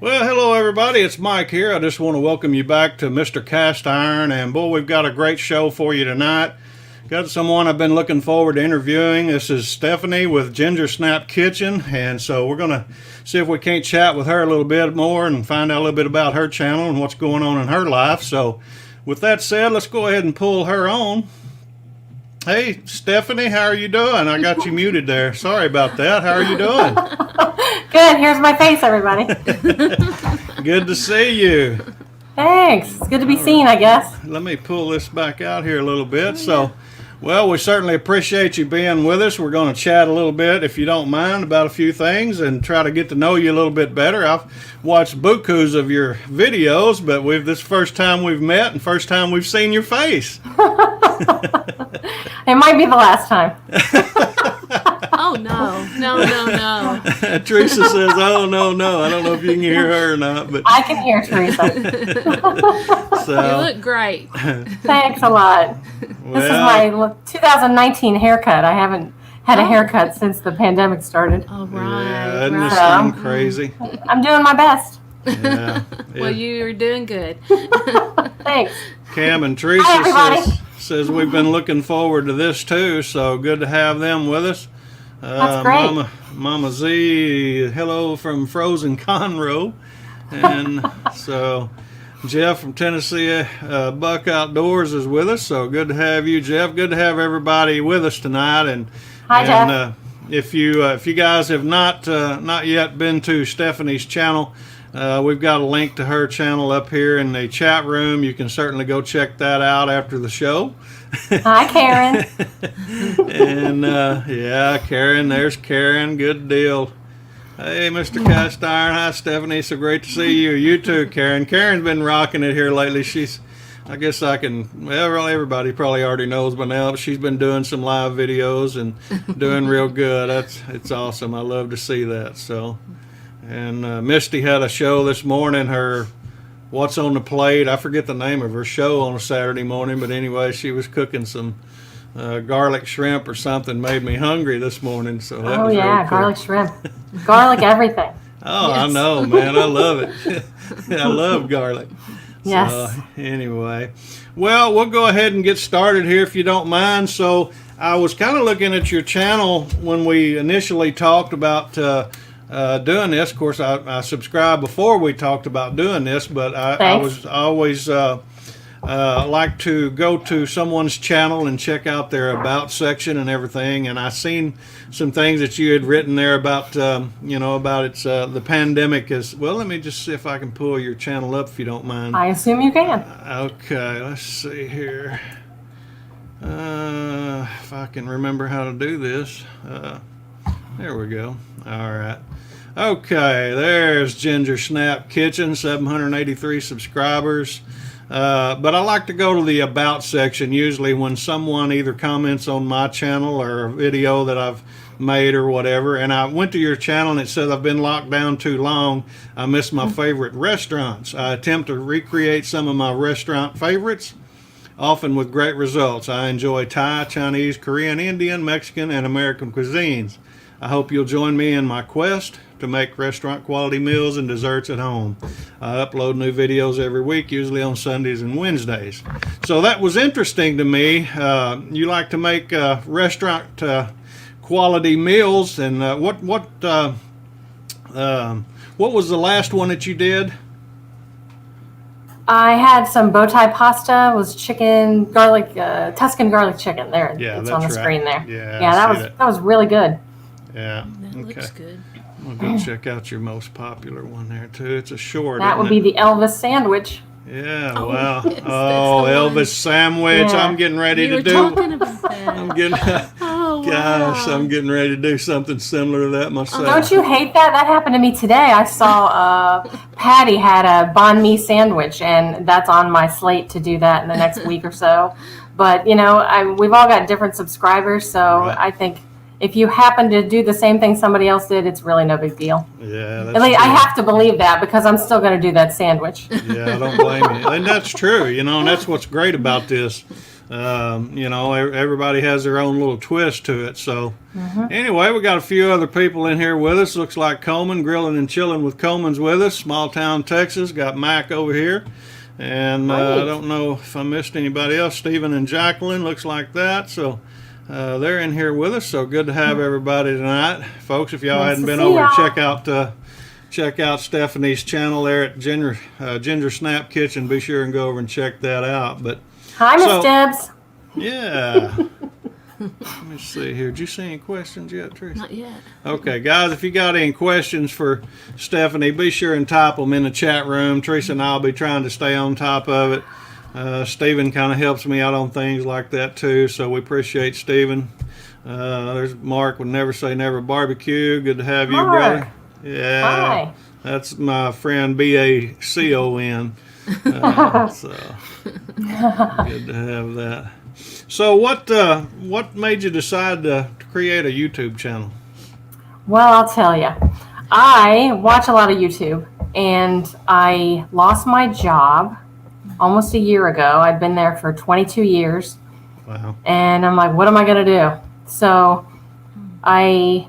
Well, hello everybody, it's Mike here. I just want to welcome you back to Mr. Cast Iron, and boy, we've got a great show for you tonight. Got someone I've been looking forward to interviewing. This is Stephanie with Ginger Snap Kitchen, and so we're going to see if we can't chat with her a little bit more and find out a little bit about her channel and what's going on in her life. So with that said, let's go ahead and pull her on. Hey, Stephanie, how are you doing? I got you muted there. Sorry about that. How are you doing? Good. Here's my face, everybody. Good to see you. Thanks. It's good to be seen, I guess. Let me pull this back out here a little bit. So, well, we certainly appreciate you being with us. We're going to chat a little bit, if you don't mind, about a few things and try to get to know you a little bit better. I've watched bukus of your videos, but this is the first time we've met and first time we've seen your face. It might be the last time. Oh, no. Teresa says, oh, no. I don't know if you can hear her or not. But I can hear Teresa. You look great. Thanks a lot. This is my 2019 haircut. I haven't had a haircut since the pandemic started. All right. Yeah, isn't this thing crazy? I'm doing my best. Yeah. Well, you're doing good. Thanks. Cam and Hi, Teresa says we've been looking forward to this too, so good to have them with us. That's great. Mama Z, hello from Frozen Conroe. And so Jeff from Tennessee, Buck Outdoors is with us, so good to have you, Jeff. Good to have everybody with us tonight. Hi, Jeff. If you guys have not yet been to Stephanie's channel, we've got a link to her channel up here in the chat room. You can certainly go check that out after the show. Hi, Karen. And yeah, Karen, there's Karen. Good deal. Hey, Mr. Cast Iron. Hi, Stephanie. So great to see you. You too, Karen. Karen's been rocking it here lately. Well, everybody probably already knows by now, but she's been doing some live videos and doing real good. It's awesome. I love to see that. So, and Misty had a show this morning, her What's on the Plate. I forget the name of her show on a Saturday morning, but anyway, she was cooking some garlic shrimp or something. Made me hungry this morning. So that was real cool. Garlic shrimp. Garlic everything. Oh, Yes. I know, man. I love it. I love garlic. Yes. So, anyway, well, we'll go ahead and get started here if you don't mind. So I was kind of looking at your channel when we initially talked about doing this. Of course, I subscribed before we talked about doing this, but I was always like to go to someone's channel and check out their about section and everything. And I seen some things that you had written there about, about the pandemic as well. Let me just see if I can pull your channel up if you don't mind. I assume you can. Okay, let's see here. If I can remember how to do this. There we go. All right. Okay, there's Ginger Snap Kitchen, 783 subscribers. But I like to go to the About section usually when someone either comments on my channel or a video that I've made or whatever. And I went to your channel and it says I've been locked down too long. I miss my favorite restaurants. I attempt to recreate some of my restaurant favorites, often with great results. I enjoy Thai, Chinese, Korean, Indian, Mexican, and American cuisines. I hope you'll join me in my quest to make restaurant quality meals and desserts at home. I upload new videos every week, usually on Sundays and Wednesdays. So that was interesting to me. You like to make restaurant quality meals, and what was the last one that you did? I had some bow tie pasta. It was chicken, garlic, Tuscan garlic chicken. There, Yeah, it's that's on the screen there. Yeah, that was really good. Yeah. That Okay. looks good. We'll go check out your most popular one there too. It's a short. That would be the Elvis sandwich. Yeah. Oh, Wow. yes, that's Oh, the one. Elvis sandwich. Yeah. I'm getting ready You to were do. talking about that. I'm getting. Oh, Gosh, wow. I'm getting ready to do something similar to that myself. Don't you hate that? That happened to me today. I saw Patty had a banh mi sandwich, and that's on my slate to do that in the next week or so. But, we've all got different subscribers, so Right. I think if you happen to do the same thing somebody else did, it's really no big deal. Yeah, that's At least I true. have to believe that because I'm still going to do that sandwich. Yeah, I don't blame you. And that's true, and that's what's great about this. Everybody has their own little twist to it. So anyway, we got a few other people in here with us. Looks like Coleman, Grilling and Chilling with Coleman's with us. Small town Texas. Got Mac over here. And I don't know if I missed anybody else. Stephen and Jacqueline, looks like that. So they're in here with us. So good to have everybody tonight. Folks, if y'all hadn't been over to check out Stephanie's channel there at Ginger Snap Kitchen, be sure and go over and check that out. But hi, Miss Debs. Yeah. Let me see here. Did you see any questions yet, Teresa? Not yet. Okay, guys, if you got any questions for Stephanie, be sure and type them in the chat room. Teresa and I will be trying to stay on top of it. Stephen kind of helps me out on things like that, too, so we appreciate Stephen. There's Mark with Never Say Never Barbecue. Good to have you, brother. Yeah. Hi. That's my friend BACON. So good to have that. So what made you decide to create a YouTube channel? Well, I'll tell you. I watch a lot of YouTube, and I lost my job almost a year ago. I'd been there for 22 years. Wow. And I'm like, what am I going to do? So I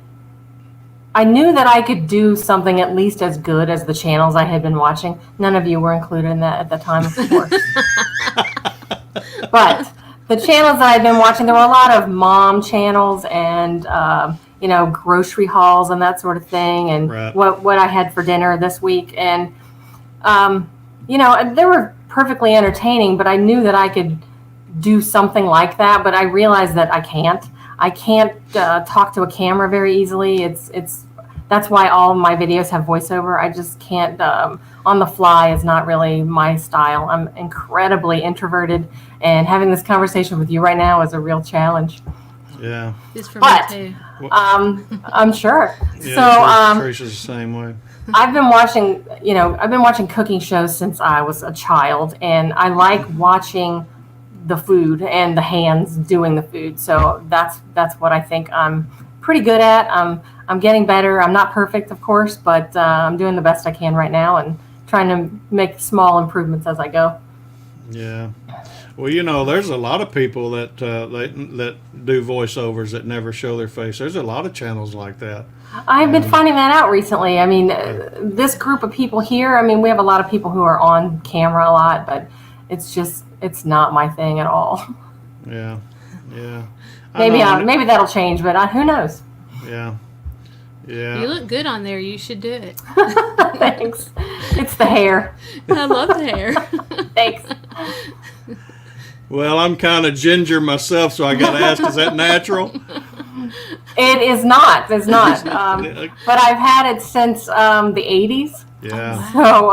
knew that I could do something at least as good as the channels I had been watching. None of you were included in that at the time, of course. But the channels that I've been watching, there were a lot of mom channels and, grocery hauls and that sort of thing, and right. what I had for dinner this week. And, they were perfectly entertaining, but I knew that I could do something like that, but I realized that I can't. I can't talk to a camera very easily. That's why all my videos have voiceover. I just can't. On the fly is not really my style. I'm incredibly introverted, and having this conversation with you right now is a real challenge. Yeah. Just for But me too. I'm sure. Yeah, Teresa's the same way. I've been watching cooking shows since I was a child, and I like watching the food and the hands doing the food. So that's what I think I'm pretty good at. I'm getting better. I'm not perfect, of course, but I'm doing the best I can right now and trying to make small improvements as I go. Yeah. Well, there's a lot of people that do voiceovers that never show their face. There's a lot of channels like that. I've been finding that out recently. I mean, this group of people here, we have a lot of people who are on camera a lot, but it's not my thing at all. Yeah. Yeah. Maybe that'll change, but who knows? Yeah. Yeah. You look good on there. You should do it. Thanks. It's the hair. I love the hair. Thanks. Well, I'm kind of ginger myself, so I got to ask, is that natural? It is not. It's not. But I've had it since the 80s. Yeah. So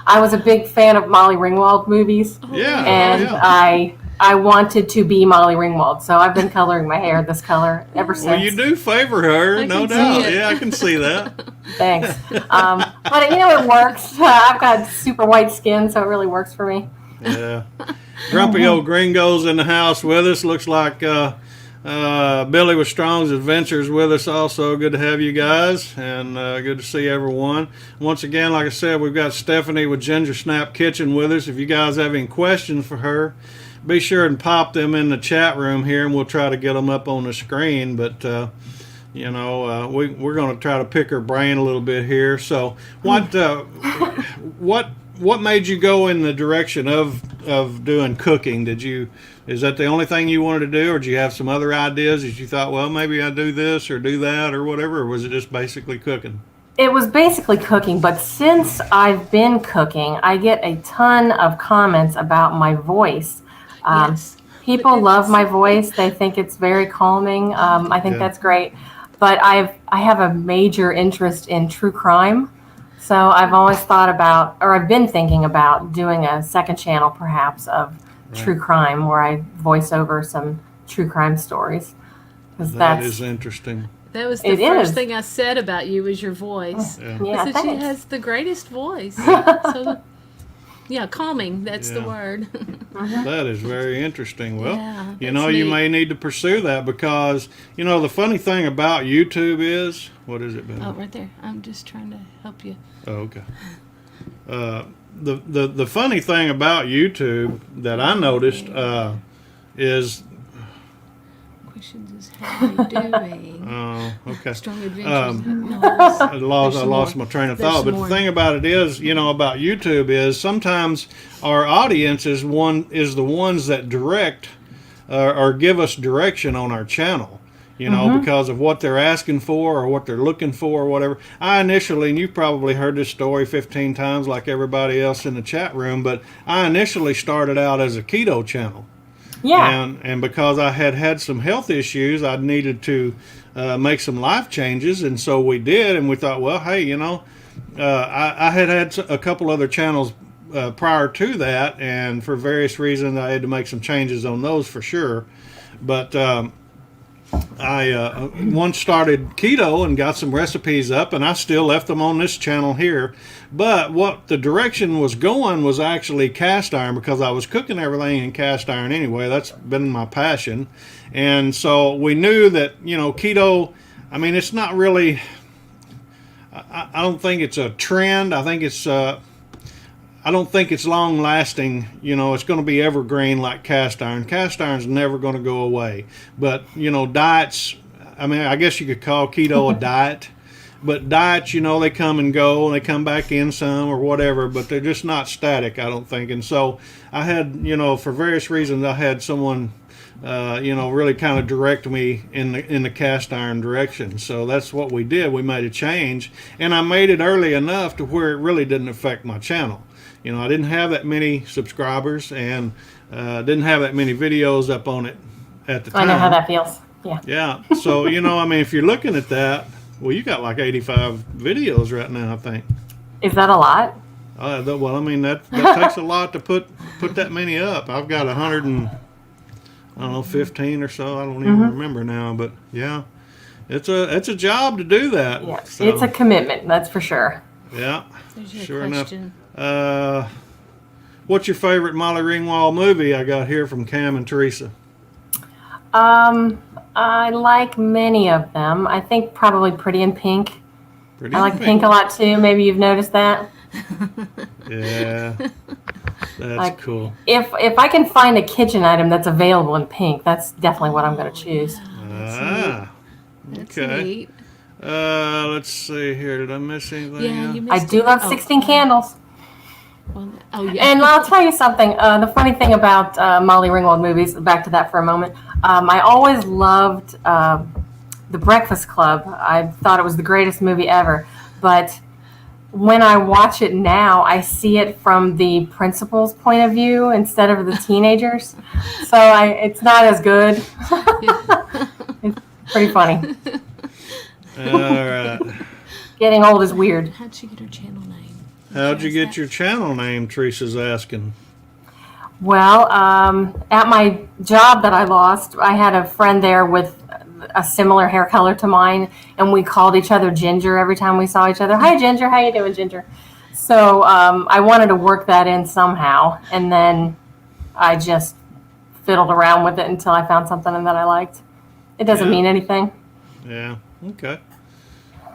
I was a big fan of Molly Ringwald movies. Yeah. And yeah. I wanted to be Molly Ringwald, so I've been coloring my hair this color ever since. Well, you do favor her, no doubt. Yeah, I can see that. Thanks. But it works. I've got super white skin, so it really works for me. Yeah. Grumpy old Gringo's in the house with us. Looks like Billy with Strong's Adventures with us also. Good to have you guys, and good to see everyone. Once again, like I said, we've got Stephanie with Ginger Snap Kitchen with us. If you guys have any questions for her, be sure and pop them in the chat room here, and we'll try to get them up on the screen. But we're going to try to pick her brain a little bit here. So, what made you go in the direction of doing cooking? Is that the only thing you wanted to do, or did you have some other ideas that you thought, well, maybe I do this or do that or whatever, or was it just basically cooking? It was basically cooking, but since I've been cooking, I get a ton of comments about my voice. Yes. People love my voice. They think it's very calming. I think that's great. But I have a major interest in true crime. So I've always thought about, or I've been thinking about doing a second channel perhaps of true crime where I voice over some true crime stories. That is interesting. That was the first thing I said about you was your voice. Yeah, I said she thanks. has the greatest voice. So, calming. That's the word. That is very interesting. Well, Yeah, you that's may neat. need to pursue that because, the funny thing about YouTube is, what is it, Ben? Oh, right there. I'm just trying to help you. Oh, okay. The funny thing about YouTube that I noticed, is. Questions is how you doing? Oh, okay. Strong adventures. No, I lost some my more. train of There's thought. some But more. the thing about it is, about YouTube is sometimes our audience is the ones that direct or give us direction on our channel. Because of what they're asking for or what they're looking for or whatever. I initially, and you've probably heard this story 15 times like everybody else in the chat room, but I initially started out as a keto channel. Yeah. And because I had some health issues, I needed to make some life changes, and so we did. And we thought, well, hey, I had a couple other channels prior to that, and for various reasons, I had to make some changes on those for sure. But I once started keto and got some recipes up, and I still left them on this channel here. But what the direction was going was actually cast iron, because I was cooking everything in cast iron anyway. That's been my passion. And so we knew that, keto, I mean, it's not really, I don't think it's a trend. I think it's, I don't think it's long lasting. It's going to be evergreen like cast iron. Cast iron's never going to go away. But, diets, I mean, I guess you could call keto a diet. But diets, they come and go, and they come back in some or whatever, but they're just not static, I don't think. And so I had, for various reasons, I had someone, really kind of direct me in the cast iron direction. So that's what we did. We made a change, and I made it early enough to where it really didn't affect my channel. I didn't have that many subscribers, and didn't have that many videos up on it at the time. I know how that feels. Yeah. Yeah. So, I mean, if you're looking at that, well, you got like 85 videos right now, I think. Is that a lot? Well, I mean, that takes a lot to put that many up. I've got 100 and, I don't know, 15 or so. I don't even remember now. But, yeah, it's a job to do that. Yeah, So, it's a commitment, that's for sure. Yeah, There's your sure question. enough. What's your favorite Molly Ringwald movie? I got here from Cam and Teresa. I like many of them. I think probably Pretty in Pink. Pretty I like Pink a lot too. Maybe you've noticed that. Yeah, that's cool. If I can find a kitchen item that's available in pink, that's definitely what I'm going to choose. That's Okay. neat. Let's see here. Did I miss anything? Yeah, you I missed do it. love Oh, 16 Candles. well, oh, yeah. And I'll tell you something. The funny thing about Molly Ringwald movies, back to that for a moment, I always loved The Breakfast Club. I thought it was the greatest movie ever. But when I watch it now, I see it from the principal's point of view instead of the teenagers. So it's not as good. It's pretty funny. All right. Getting old is weird. How'd she get her channel name? How'd you get your channel name? Teresa's asking. Well, at my job that I lost, I had a friend there with a similar hair color to mine, and we called each other Ginger every time we saw each other. Hi, Ginger. How you doing, Ginger? So I wanted to work that in somehow, and then I just fiddled around with it until I found something that I liked. It doesn't mean anything. Yeah. Okay.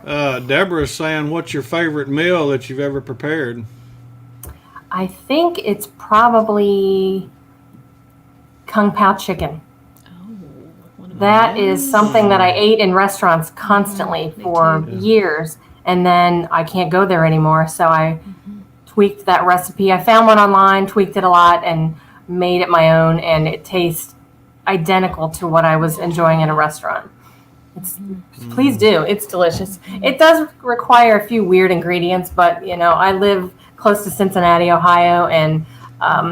Deborah's saying, what's your favorite meal that you've ever prepared? I think it's probably Kung Pao chicken. That is something that I ate in restaurants constantly for years, and then I can't go there anymore, so I tweaked that recipe. I found one online, tweaked it a lot, and made it my own, and it tastes identical to what I was enjoying in a restaurant. Please do. It's delicious. It does require a few weird ingredients, but, I live close to Cincinnati, Ohio, and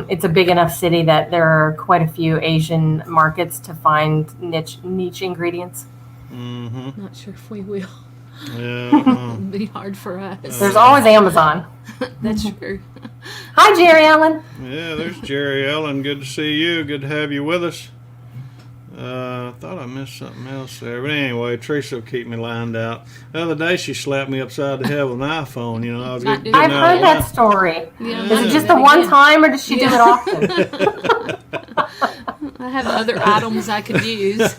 it's a big enough city that there are quite a few Asian markets to find niche ingredients. Mm-hmm. Not sure if we will. Yeah. It'd be hard for us. There's always Amazon. That's true. Hi, Jerry Allen. Yeah, there's Jerry Ellen. Good to see you. Good to have you with us. I thought I missed something else there. But anyway, Teresa will keep me lined out. The other day, she slapped me upside the head with an iPhone. I was Not getting doing I've No, heard that story. Yeah, Is it just that the one again. time, or does she do it often? I have other items I could use.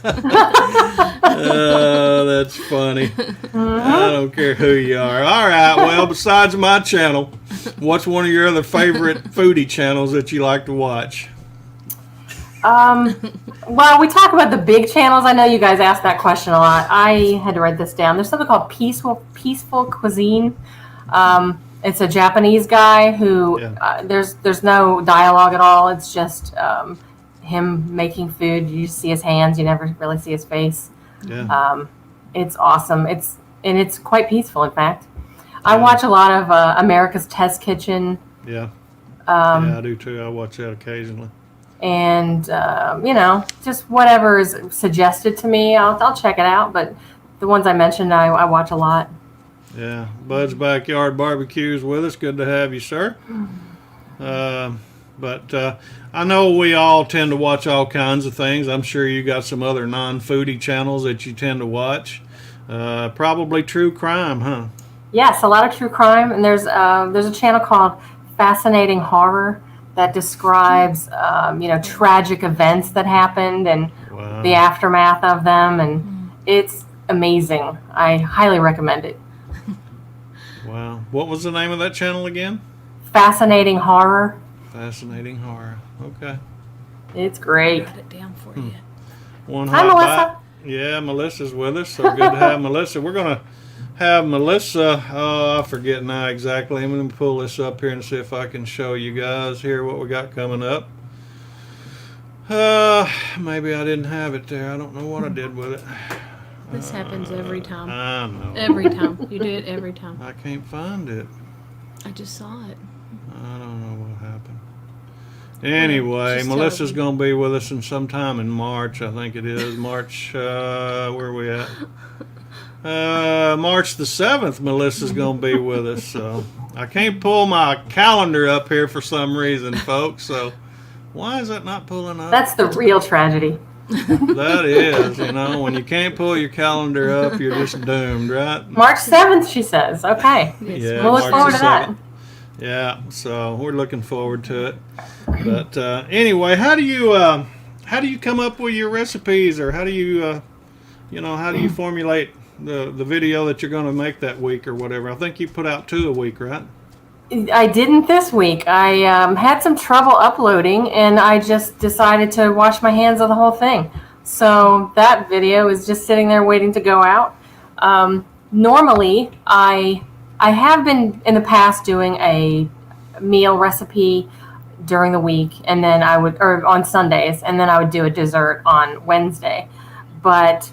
Oh, that's funny. I don't care who you are. All right, well, besides my channel, what's one of your other favorite foodie channels that you like to watch? Well, we talk about the big channels. I know you guys ask that question a lot. I had to write this down. There's something called Peaceful Cuisine. It's a Japanese guy who there's no dialogue at all. It's just him making food. You just see his hands. You never really see his face. Yeah. It's awesome. It's quite peaceful. In fact, I watch a lot of America's Test Kitchen. Yeah. Yeah, I do too. I watch that occasionally. And just whatever is suggested to me, I'll check it out. But the ones I mentioned, I watch a lot. Yeah, Bud's Backyard Barbecue's with us. Good to have you, sir. But I know we all tend to watch all kinds of things. I'm sure you got some other non-foodie channels that you tend to watch. Probably true crime, huh? Yes, a lot of true crime. And there's a channel called Fascinating Horror that describes tragic events that happened and the aftermath of them, and it's amazing. I highly recommend it. Wow. What was the name of that channel again? Fascinating Horror. Fascinating Horror. Okay. It's great. Got it down for you. Hi, Melissa. Yeah, Melissa's with us. So good to have Melissa. We're going to have Melissa. I forget now exactly. I'm going to pull this up here and see if I can show you guys here what we got coming up. Maybe I didn't have it there. I don't know what I did with it. This happens every time. I know. Every time. You do it every time. I can't find it. I just saw it. I don't know what happened. Anyway, Just Melissa's going to be with us in sometime in March, I think it is. March, where are we at? March the 7th, Melissa's going to be with us. So I can't pull my calendar up here for some reason, folks. So why is that not pulling up? That's the real tragedy. That is, when you can't pull your calendar up, you're just doomed, right? March 7th, she says. Okay. Yeah, We'll look March forward the to that. 7th. Yeah, so we're looking forward to it. But anyway, how do you come up with your recipes, or how do you formulate the video that you're going to make that week or whatever? I think you put out 2 a week, right? I didn't this week. I had some trouble uploading, and I just decided to wash my hands of the whole thing. So that video is just sitting there waiting to go out. Normally, I have been in the past doing a meal recipe during the week, and then or on Sundays, and then I would do a dessert on Wednesday. But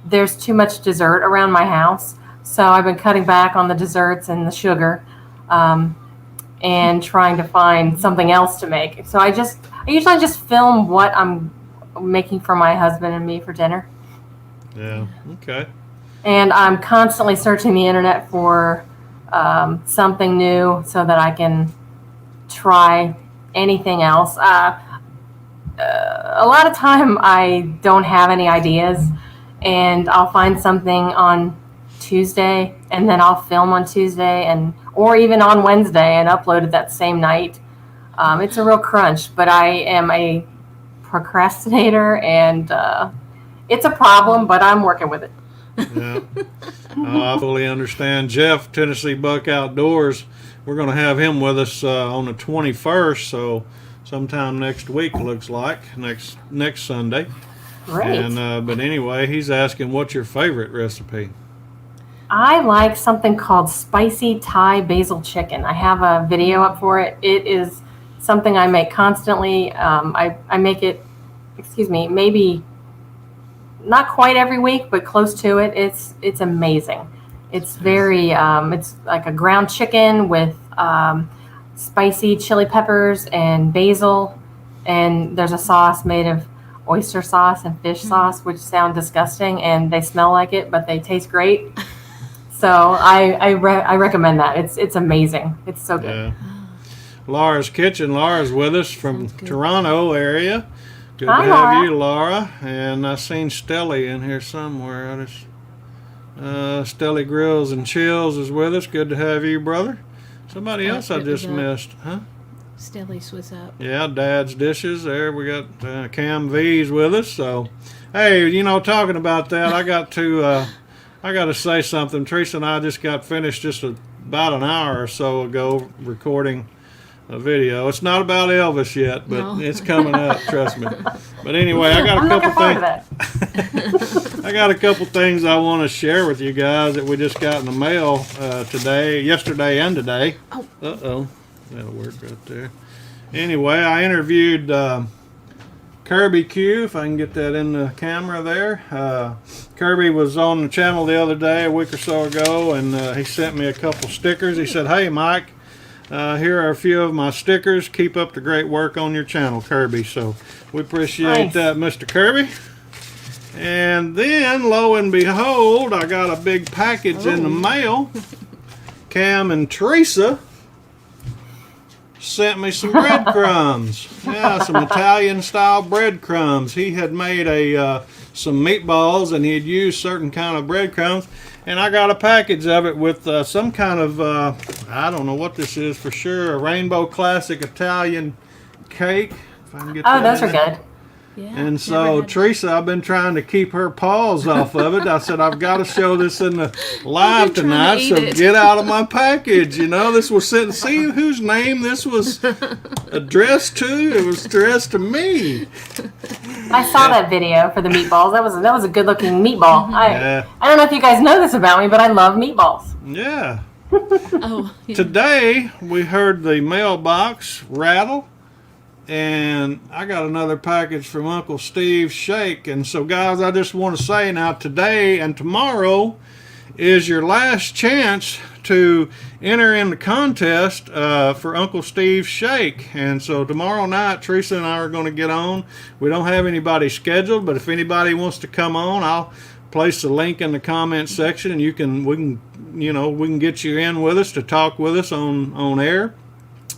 there's too much dessert around my house, so I've been cutting back on the desserts and the sugar. And trying to find something else to make. So I usually just film what I'm making for my husband and me for dinner. Yeah. Okay. And I'm constantly searching the internet for something new so that I can try anything else. A lot of time I don't have any ideas, and I'll find something on Tuesday, and then I'll film on Tuesday or even on Wednesday and upload it that same night. It's a real crunch, but I am a procrastinator, and it's a problem, but I'm working with it. Yeah. I fully understand. Jeff, Tennessee Buck Outdoors, we're going to have him with us on the 21st, so sometime next week, looks like, next Sunday. Great. And but anyway, he's asking, what's your favorite recipe? I like something called spicy Thai basil chicken. I have a video up for it. It is something I make constantly. I make it, maybe not quite every week, but close to it. It's amazing. It's very, it's like a ground chicken with spicy chili peppers and basil. And there's a sauce made of oyster sauce and fish sauce, which sound disgusting, and they smell like it, but they taste great. So I recommend that. It's amazing. It's so good. Yeah. Laura's Kitchen. Laura's with us from Toronto area. Good Hi, to have Laura. you, Laura. And I seen Stelly in here somewhere. Stelly Grills and Chills is with us. Good to have you, brother. Somebody else I just missed, huh? Stelly's was up. Yeah, Dad's Dishes. There we got Cam V's with us. So, hey, talking about that, I got to say something. Teresa and I just got finished about an hour or so ago recording a video. It's not about Elvis yet, but No. it's coming up. Trust me. But anyway, I got I'm a looking couple forward things. to that. I got a couple things I want to share with you guys that we just got in the mail yesterday and today. Oh. Uh-oh. That'll work right there. Anyway, I interviewed Kirby Q, if I can get that in the camera there. Kirby was on the channel the other day, a week or so ago, and he sent me a couple stickers. He said, "Hey, Mike, here are a few of my stickers. Keep up the great work on your channel, Kirby." So we appreciate Nice. that, Mr. Kirby. And then, lo and behold, I got a big package in the mail. Cam and Teresa sent me some breadcrumbs. Yeah, some Italian-style breadcrumbs. He had made some meatballs, and he had used certain kind of breadcrumbs. And I got a package of it with some kind of, I don't know what this is for sure, a Rainbow Classic Italian cake. If I can get Oh, that those in are there. good. Yeah, And so, never had- Teresa, I've been trying to keep her paws off of it. I said, I've got to show this in the live I've been trying tonight, to so eat it. get out of my package. You know, this was sent, see whose name this was addressed to? It was addressed to me. I saw that video for the meatballs. That was a good looking meatball. Yeah. I don't know if you guys know this about me, but I love meatballs. Yeah. Oh, yeah. Today, we heard the mailbox rattle, and I got another package from Uncle Steve's Shake. And so, guys, I just want to say now, today and tomorrow is your last chance to enter in the contest for Uncle Steve's Shake. And so tomorrow night, Teresa and I are going to get on. We don't have anybody scheduled, but if anybody wants to come on, I'll place the link in the comment section, and we can get you in with us to talk with us on air.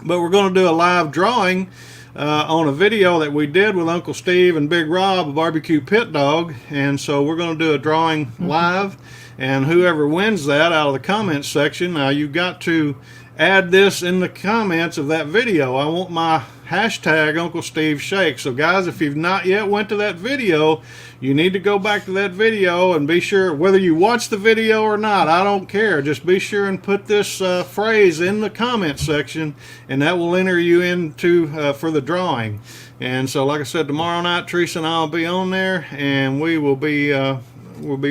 But we're going to do a live drawing on a video that we did with Uncle Steve and Big Rob, a barbecue pit dog. And so we're going to do a drawing live, and whoever wins that out of the comments section, now you've got to add this in the comments of that video. I want my hashtag Uncle Steve Shake. So guys, if you've not yet went to that video, you need to go back to that video and be sure, whether you watch the video or not, I don't care. Just be sure and put this phrase in the comment section, and that will enter you into for the drawing. And so, like I said, tomorrow night, Teresa and I will be on there, and we'll be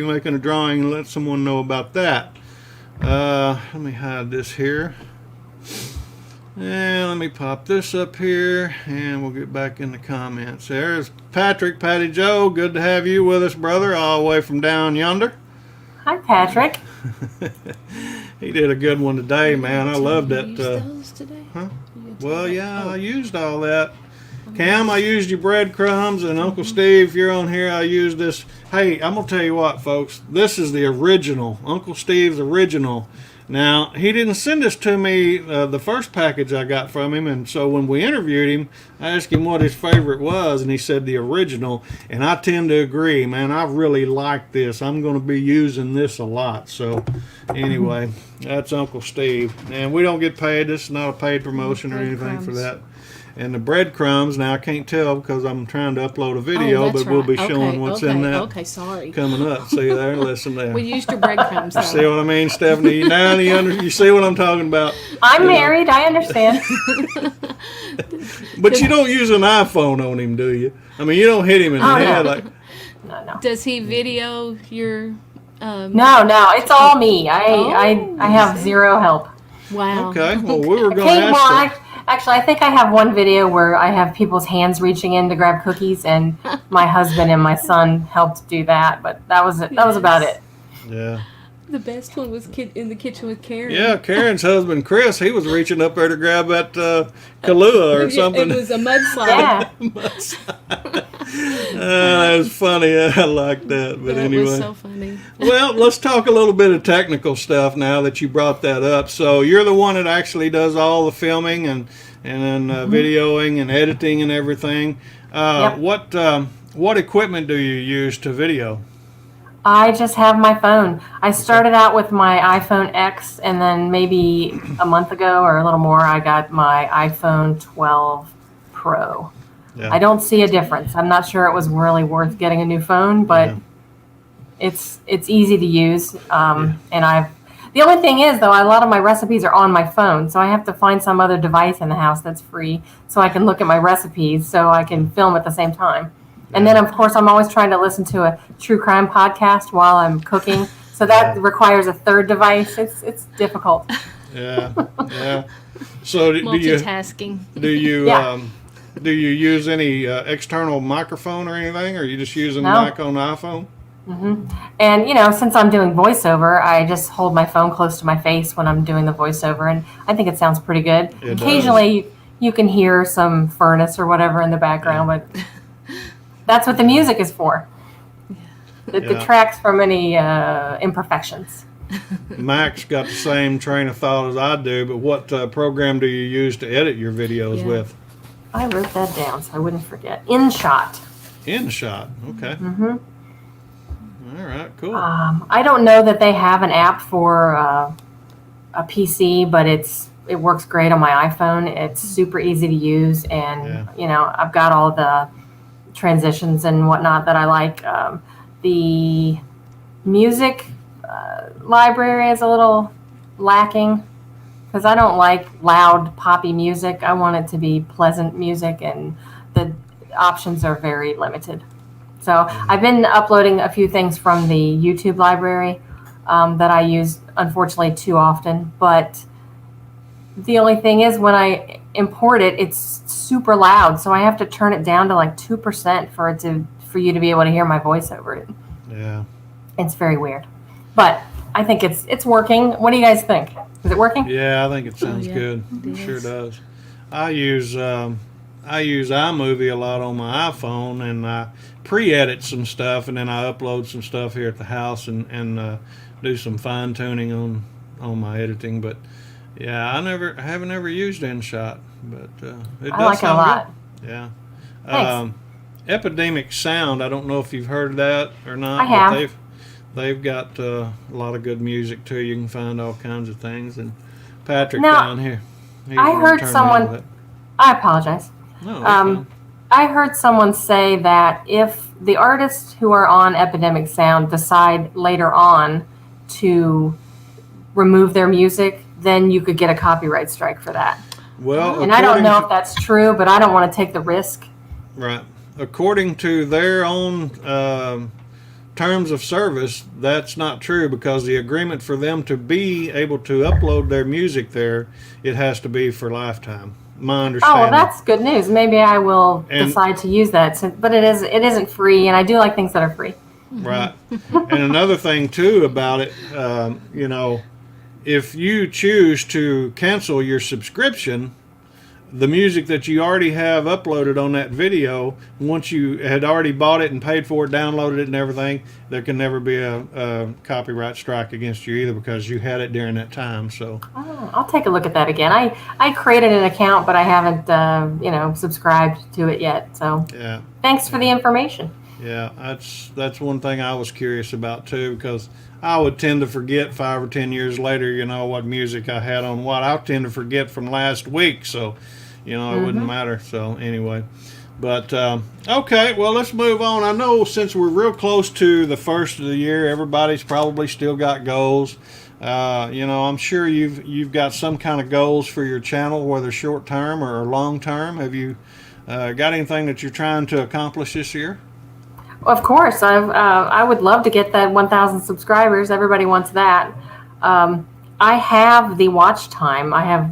making a drawing and let someone know about that. Let me hide this here. And let me pop this up here, and we'll get back in the comments. There's Patrick, Patty Joe. Good to have you with us, brother, all the way from down yonder. Hi, Patrick. He did a good one today, man. I loved You it. used those today? Huh? You used Well, those? yeah, Oh. I used all that. Cam, I used your breadcrumbs, and Uncle Steve, if you're on here, I used this. Hey, I'm going to tell you what, folks. This is the original, Uncle Steve's original. Now, he didn't send this to me, the first package I got from him, and so when we interviewed him, I asked him what his favorite was, and he said the original, and I tend to agree, man. I really like this. I'm going to be using this a lot. So, anyway, that's Uncle Steve. And we don't get paid. This is not a paid promotion or anything for Breadcrumbs. that. And the breadcrumbs, now I can't tell because I'm trying to upload a Oh, video, that's but we'll be right. showing Okay, what's okay, in that Okay, sorry. coming up. See there, listen there. We used your breadcrumbs. though. See what I mean, Stephanie? Now you see what I'm talking about. I'm married. I understand. But you don't use an iPhone on him, do you? I mean, you don't hit him in the Oh, no. head like. No. Does he video your? No, it's all me. I have zero help. Wow. Okay, well, we were going to Okay, ask. well, that. actually, I think I have one video where I have people's hands reaching in to grab cookies, and my husband and my son helped do that. But that was it. That was about it. Yeah. The best one was in the kitchen with Karen. Yeah, Karen's husband, Chris, he was reaching up there to grab that Kahlua or something. It was a mudslide. Yeah. That was funny. I like that. But That anyway. was so funny. Well, let's talk a little bit of technical stuff now that you brought that up. So you're the one that actually does all the filming and then videoing and editing and everything. Yep. What equipment do you use to video? I just have my phone. I started out with my iPhone X, and then maybe a month ago or a little more, I got my iPhone 12 Pro. Yeah. I don't see a difference. I'm not sure it was really worth getting a new phone, but Yeah. it's easy to use. And The only thing is, though, a lot of my recipes are on my phone, so I have to find some other device in the house that's free so I can look at my recipes so I can film at the same time. And then, of course, I'm always trying to listen to a true crime podcast while I'm cooking, so that requires a third device. It's difficult. Yeah, yeah. So Multitasking. do you use any external microphone or anything, or are you just using the No. mic on the iPhone? And, since I'm doing voiceover, I just hold my phone close to my face when I'm doing the voiceover, and I think it sounds pretty good. It Occasionally, you can hear some furnace or whatever in the background, but that's what the music is for. It detracts from any imperfections. Mac's got the same train of thought as I do, but what program do you use to edit your videos with? I wrote that down so I wouldn't forget. InShot. InShot, okay. All right, cool. I don't know that they have an app for a PC, but it works great on my iPhone. It's super easy to use, and I've got all the transitions and whatnot that I like. The music library is a little lacking because I don't like loud poppy music. I want it to be pleasant music, and the options are very limited. So I've been uploading a few things from the YouTube library that I use, unfortunately, too often. But the only thing is, when I import it, it's super loud, so I have to turn it down to like 2% for you to be able to hear my voice over it. Yeah. It's very weird, but I think it's working. What do you guys think? Is it working? Yeah, I think it sounds good. It sure does. I use iMovie a lot on my iPhone, and I pre-edit some stuff, and then I upload some stuff here at the house and do some fine tuning on my editing. But yeah, I haven't ever used InShot, but it does I like it a sound lot. good. Yeah. Thanks. Epidemic Sound. I don't know if you've heard of that or not. I have. But they've got a lot of good music too. You can find all kinds of things. And Patrick down here. I heard someone. I apologize. No, I heard someone say that if the artists who are on Epidemic Sound decide later on to remove their music, then you could get a copyright strike for that. well, And I don't know if that's true, but I don't want to take the risk. Right. According to their own terms of service, that's not true, because the agreement for them to be able to upload their music there, it has to be for lifetime. My understanding. Oh, well, that's good news. Maybe I will decide to use that. But it isn't free, and I do like things that are free. Right. And another thing too about it, if you choose to cancel your subscription, the music that you already have uploaded on that video, once you had already bought it and paid for it, downloaded it and everything, there can never be a copyright strike against you either, because you had it during that time. So I'll take a look at that again. I created an account, but I haven't subscribed to it yet. So yeah. Thanks for the information. Yeah, that's one thing I was curious about too, because I would tend to forget 5 or 10 years later, what music I had on what. I'll tend to forget from last week, so it wouldn't matter. So anyway, but okay, well, let's move on. I know since we're real close to the first of the year, everybody's probably still got goals. I'm sure you've got some kind of goals for your channel, whether short term or long term. Have you got anything that you're trying to accomplish this year? Of course, I would love to get that 1,000 subscribers. Everybody wants that. I have the watch time. I have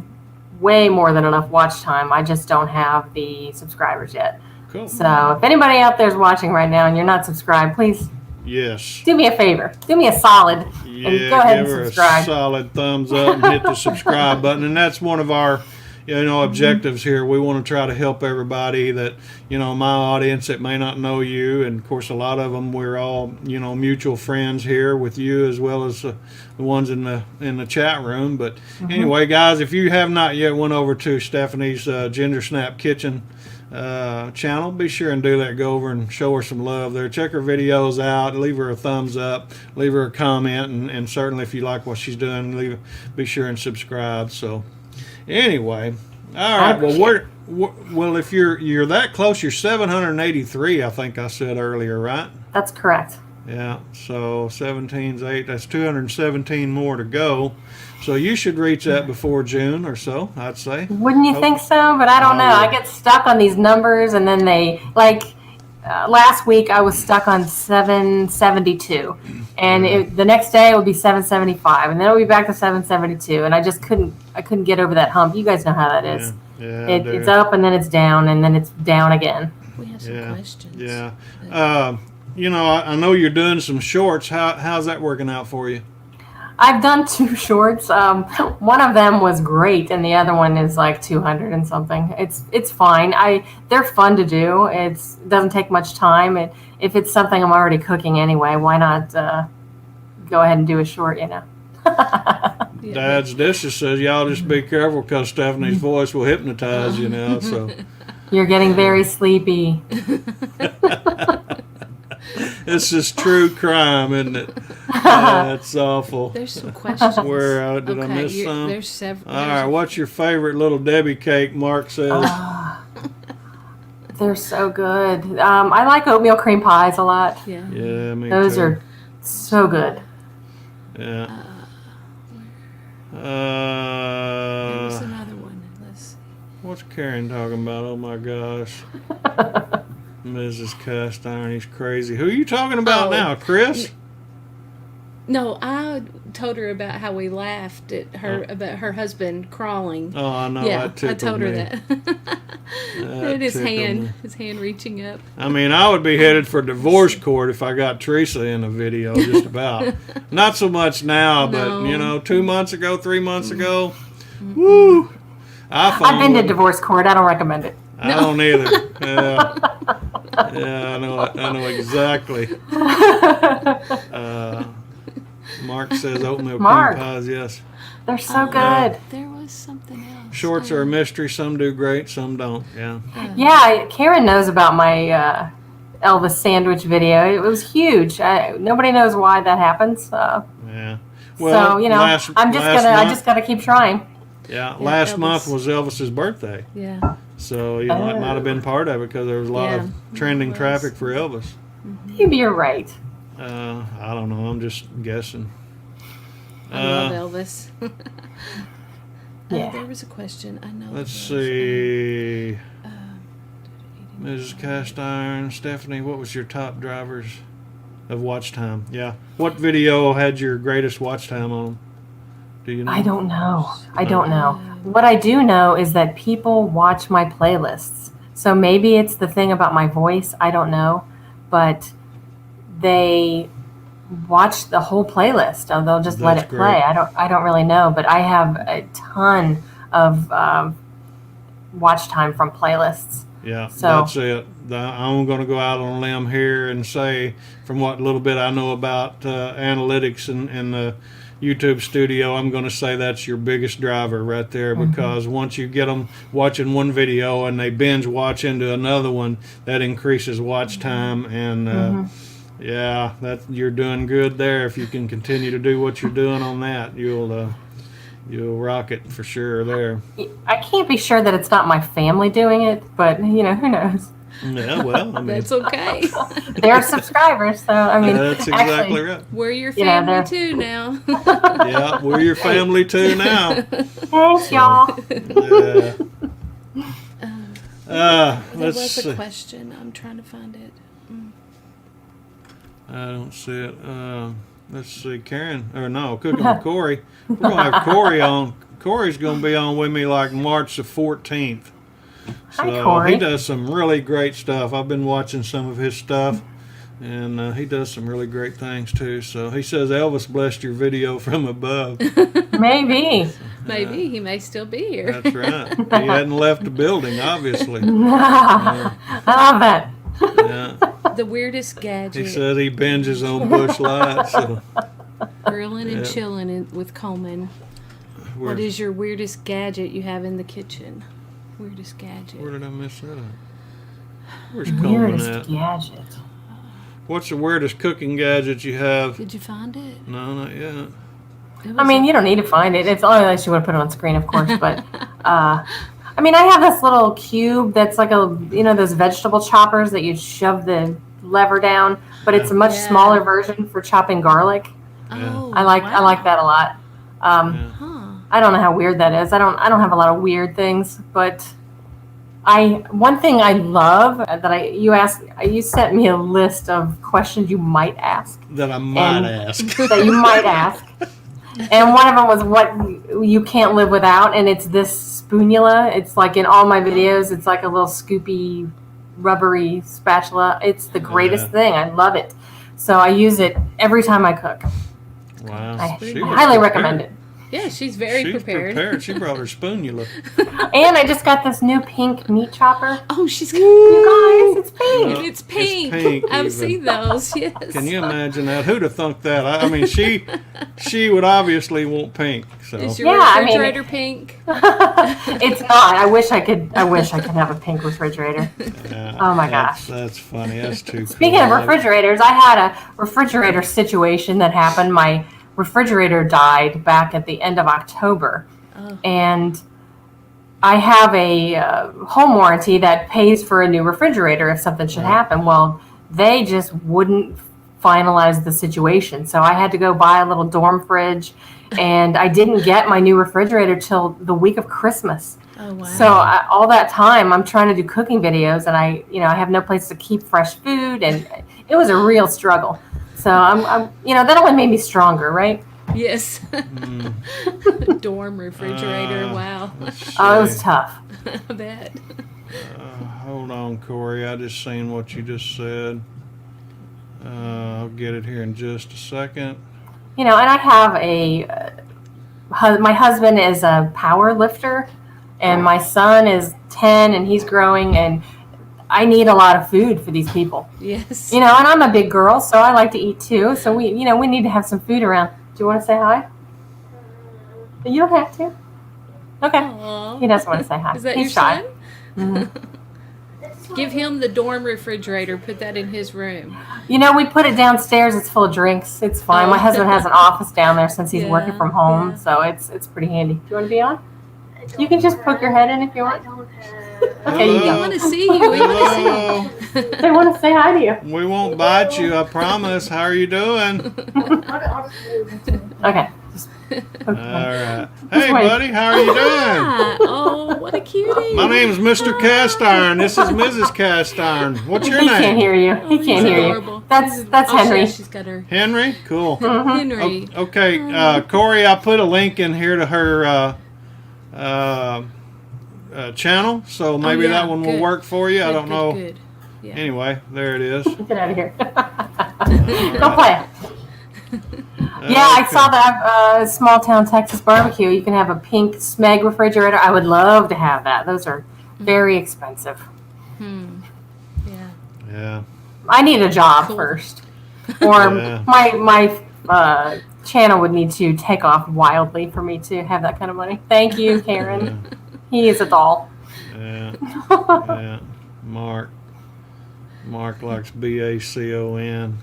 way more than enough watch time. I just don't have the subscribers yet. Cool. So if anybody out there is watching right now and you're not subscribed, please Yes. do me a favor. Do me a solid and go ahead and give her subscribe. a solid thumbs up and hit the subscribe button. And that's one of our objectives here. We want to try to help everybody that, my audience that may not know you. And of course, a lot of them, we're all, mutual friends here with you, as well as the ones in the chat room. But anyway, guys, if you have not yet went over to Stephanie's Ginger Snap Kitchen channel, be sure and do that. Go over and show her some love there. Check her videos out. Leave her a thumbs up. Leave her a comment. And certainly if you like what she's doing, be sure and subscribe. So anyway, all right. Well, if you're that close, you're 783. I think I said earlier, right? That's correct. Yeah, so 17's 8. That's 217 more to go. So you should reach that before June or so, I'd say. Wouldn't you think so? But I don't know. yeah. I get stuck on these numbers, and then they last week I was stuck on 772, and the next day it would be 775, and then it would be back to 772, and I just couldn't get over that hump. You guys know how that is. Yeah, It's up and then it's down and then it's down again. We have some questions. Yeah. I know you're doing some shorts. How's that working out for you? I've done 2 shorts. One of them was great, and the other one is like 200 and something. It's fine. They're fun to do. It doesn't take much time. If it's something I'm already cooking anyway, why not go ahead and do a short? Dad's Dishes says y'all just be careful because Stephanie's voice will hypnotize you now. So You're getting very sleepy. this is true crime, isn't it? That's awful. There's some questions. Where did I miss some? There's several. All right, what's your favorite little Debbie cake? Mark says. They're so good. I like oatmeal cream pies a lot. Yeah. Yeah, me Those too. are so good. Yeah. There was another one. Let's see. What's Karen talking about? Oh my gosh. Mrs. Cast Iron, he's crazy. Who are you talking about now, Chris? No, I told her about how we laughed at her about her husband crawling. Oh, I know. Yeah, That I told her me. that. And his hand reaching up. I mean, I would be headed for divorce court if I got Teresa in a video, just about. Not so much now, but, No. 2 months ago, 3 months ago, woo! I've been to divorce court. I don't recommend it. I don't either. Yeah, I know exactly. Mark says oatmeal cream pies, yes. They're so good. There was something else. Shorts are a mystery. Some do great, some don't. Yeah. Yeah, Karen knows about my Elvis sandwich video. It was huge. Nobody knows why that happens. Yeah. Well, so I just gotta keep trying. Yeah, last Elvis. month was Elvis's birthday. Yeah. So, it might have been part of it because there was a lot of trending was. traffic for Elvis. Maybe you're right. I don't know. I'm just guessing. I love Elvis. Yeah. There was a question. I know. Let's there was. see. Mrs. Cast Iron, Stephanie, what was your top drivers of watch time? Yeah. What video had your greatest watch time on them? Do you know? I don't know. What I do know is that people watch my playlists. So maybe it's the thing about my voice. I don't know. But they watch the whole playlist. Or they'll just let it play. great. I don't really know. But I have a ton of watch time from playlists. Yeah, So- that's it. I'm going to go out on a limb here and say, from what little bit I know about analytics and the YouTube studio, I'm going to say that's your biggest driver right there, because once you get them watching one video and they binge watch into another one, that increases watch time. And yeah, you're doing good there. If you can continue to do what you're doing on that, you'll rock it for sure there. I can't be sure that it's not my family doing it, but who knows? Yeah, well, I mean, That's okay. They're subscribers, so I mean, that's exactly actually, right. We're your Yeah, family they're- too now. Yeah, we're your family too now. Thanks, y'all. Yeah. There Let's was see. a question. I'm trying to find it. I don't see it. Let's see, Karen, or no, Cooking with Corey. We're gonna have Corey on. Corey's gonna be on with me like March the 14th. So Hi, Corey. he does some really great stuff. I've been watching some of his stuff, and he does some really great things too. So he says Elvis blessed your video from above. Maybe. Maybe he may still be here. That's right. He hadn't left the building, obviously. I love that. Yeah. The weirdest gadget. He said he binges on Bush Light. So Grilling and Yeah. chilling with Coleman. where, What is your weirdest gadget you have in the kitchen? Weirdest gadget. where did I miss that at? Where's Coleman Weirdest at? gadget. What's the weirdest cooking gadget you have? Did you find it? No, not yet. It I was mean, you don't need to find it. It's only unless you want to put it on screen, of course. But I mean, I have this little cube that's like those vegetable choppers that you shove the lever down, but it's a much smaller version for chopping garlic. Oh, I like that a lot. I don't know how weird that is. I don't have a lot of weird things, but one thing I love that you sent me a list of questions you might ask. That I might ask. That you might ask. And one of them was what you can't live without, and it's this spoonula. It's like in all my videos, it's like a little scoopy, rubbery spatula. It's the greatest thing. I love it. So I use it every time I cook. Wow. I highly recommend it. Yeah, she's very prepared. She brought her spoonula. And I just got this new pink meat chopper. Oh, she's got You guys, it's pink. and it's pink. It's pink I've even. seen those. Yes. Can you imagine that? Who'd have thunk that? I mean, she would obviously want pink. So Is your refrigerator pink? It's not. I wish I could have a pink refrigerator. Oh my gosh. That's funny. That's too cool. Speaking of refrigerators, I had a refrigerator situation that happened. My refrigerator died back at the end of October. And I have a home warranty that pays for a new refrigerator if something should happen. Well, they just wouldn't finalize the situation. So I had to go buy a little dorm fridge, and I didn't get my new refrigerator till the week of Christmas. Oh, wow. So all that time I'm trying to do cooking videos, and I have no place to keep fresh food, and it was a real struggle. So I'm that only made me stronger, right? Yes. Dorm refrigerator. Wow. Oh, it was tough. I bet. Hold on, Corey. I just seen what you just said. I'll get it here in just a second. And I have my husband is a power lifter, and my son is 10, and he's growing, and I need a lot of food for these people. Yes. And I'm a big girl, so I like to eat too. So we need to have some food around. Do you want to say hi? You don't have to. Okay. Aww. He doesn't want to say hi. Is that He's your shy. son? Mm-hmm. Give him the dorm refrigerator. Put that in his room. We put it downstairs. It's full of drinks. It's fine. My husband has an office down there since he's working from home, so it's pretty handy. Do you want to be on? You can just poke your head in if you want. Okay, you We go. want to see you. We want to see you. They want to say hi to you. We won't bite you, I promise. How are you doing? Okay. Just All right. Hey, wait. buddy, how are you doing? Ah, oh, what a cutie. My name's Mr. Cast Iron. This is Mrs. Cast Iron. What's your He name? can't hear you. He can't hear Adorable. you. That's Henry. She's got her Henry? Cool. Henry. Okay, Corey, I put a link in here to her channel, so maybe yeah, that one will good. work for you. I don't know. Good. Yeah. Anyway, there it is. Get out of here. Don't play. Yeah, I saw that small town Texas barbecue. You can have a pink Smeg refrigerator. I would love to have that. Those are very expensive. Yeah. Yeah. I need a job first, or Yeah. my channel would need to take off wildly for me to have that kind of money. Thank you, Karen. He is a doll. Yeah. Yeah. Mark likes BACON.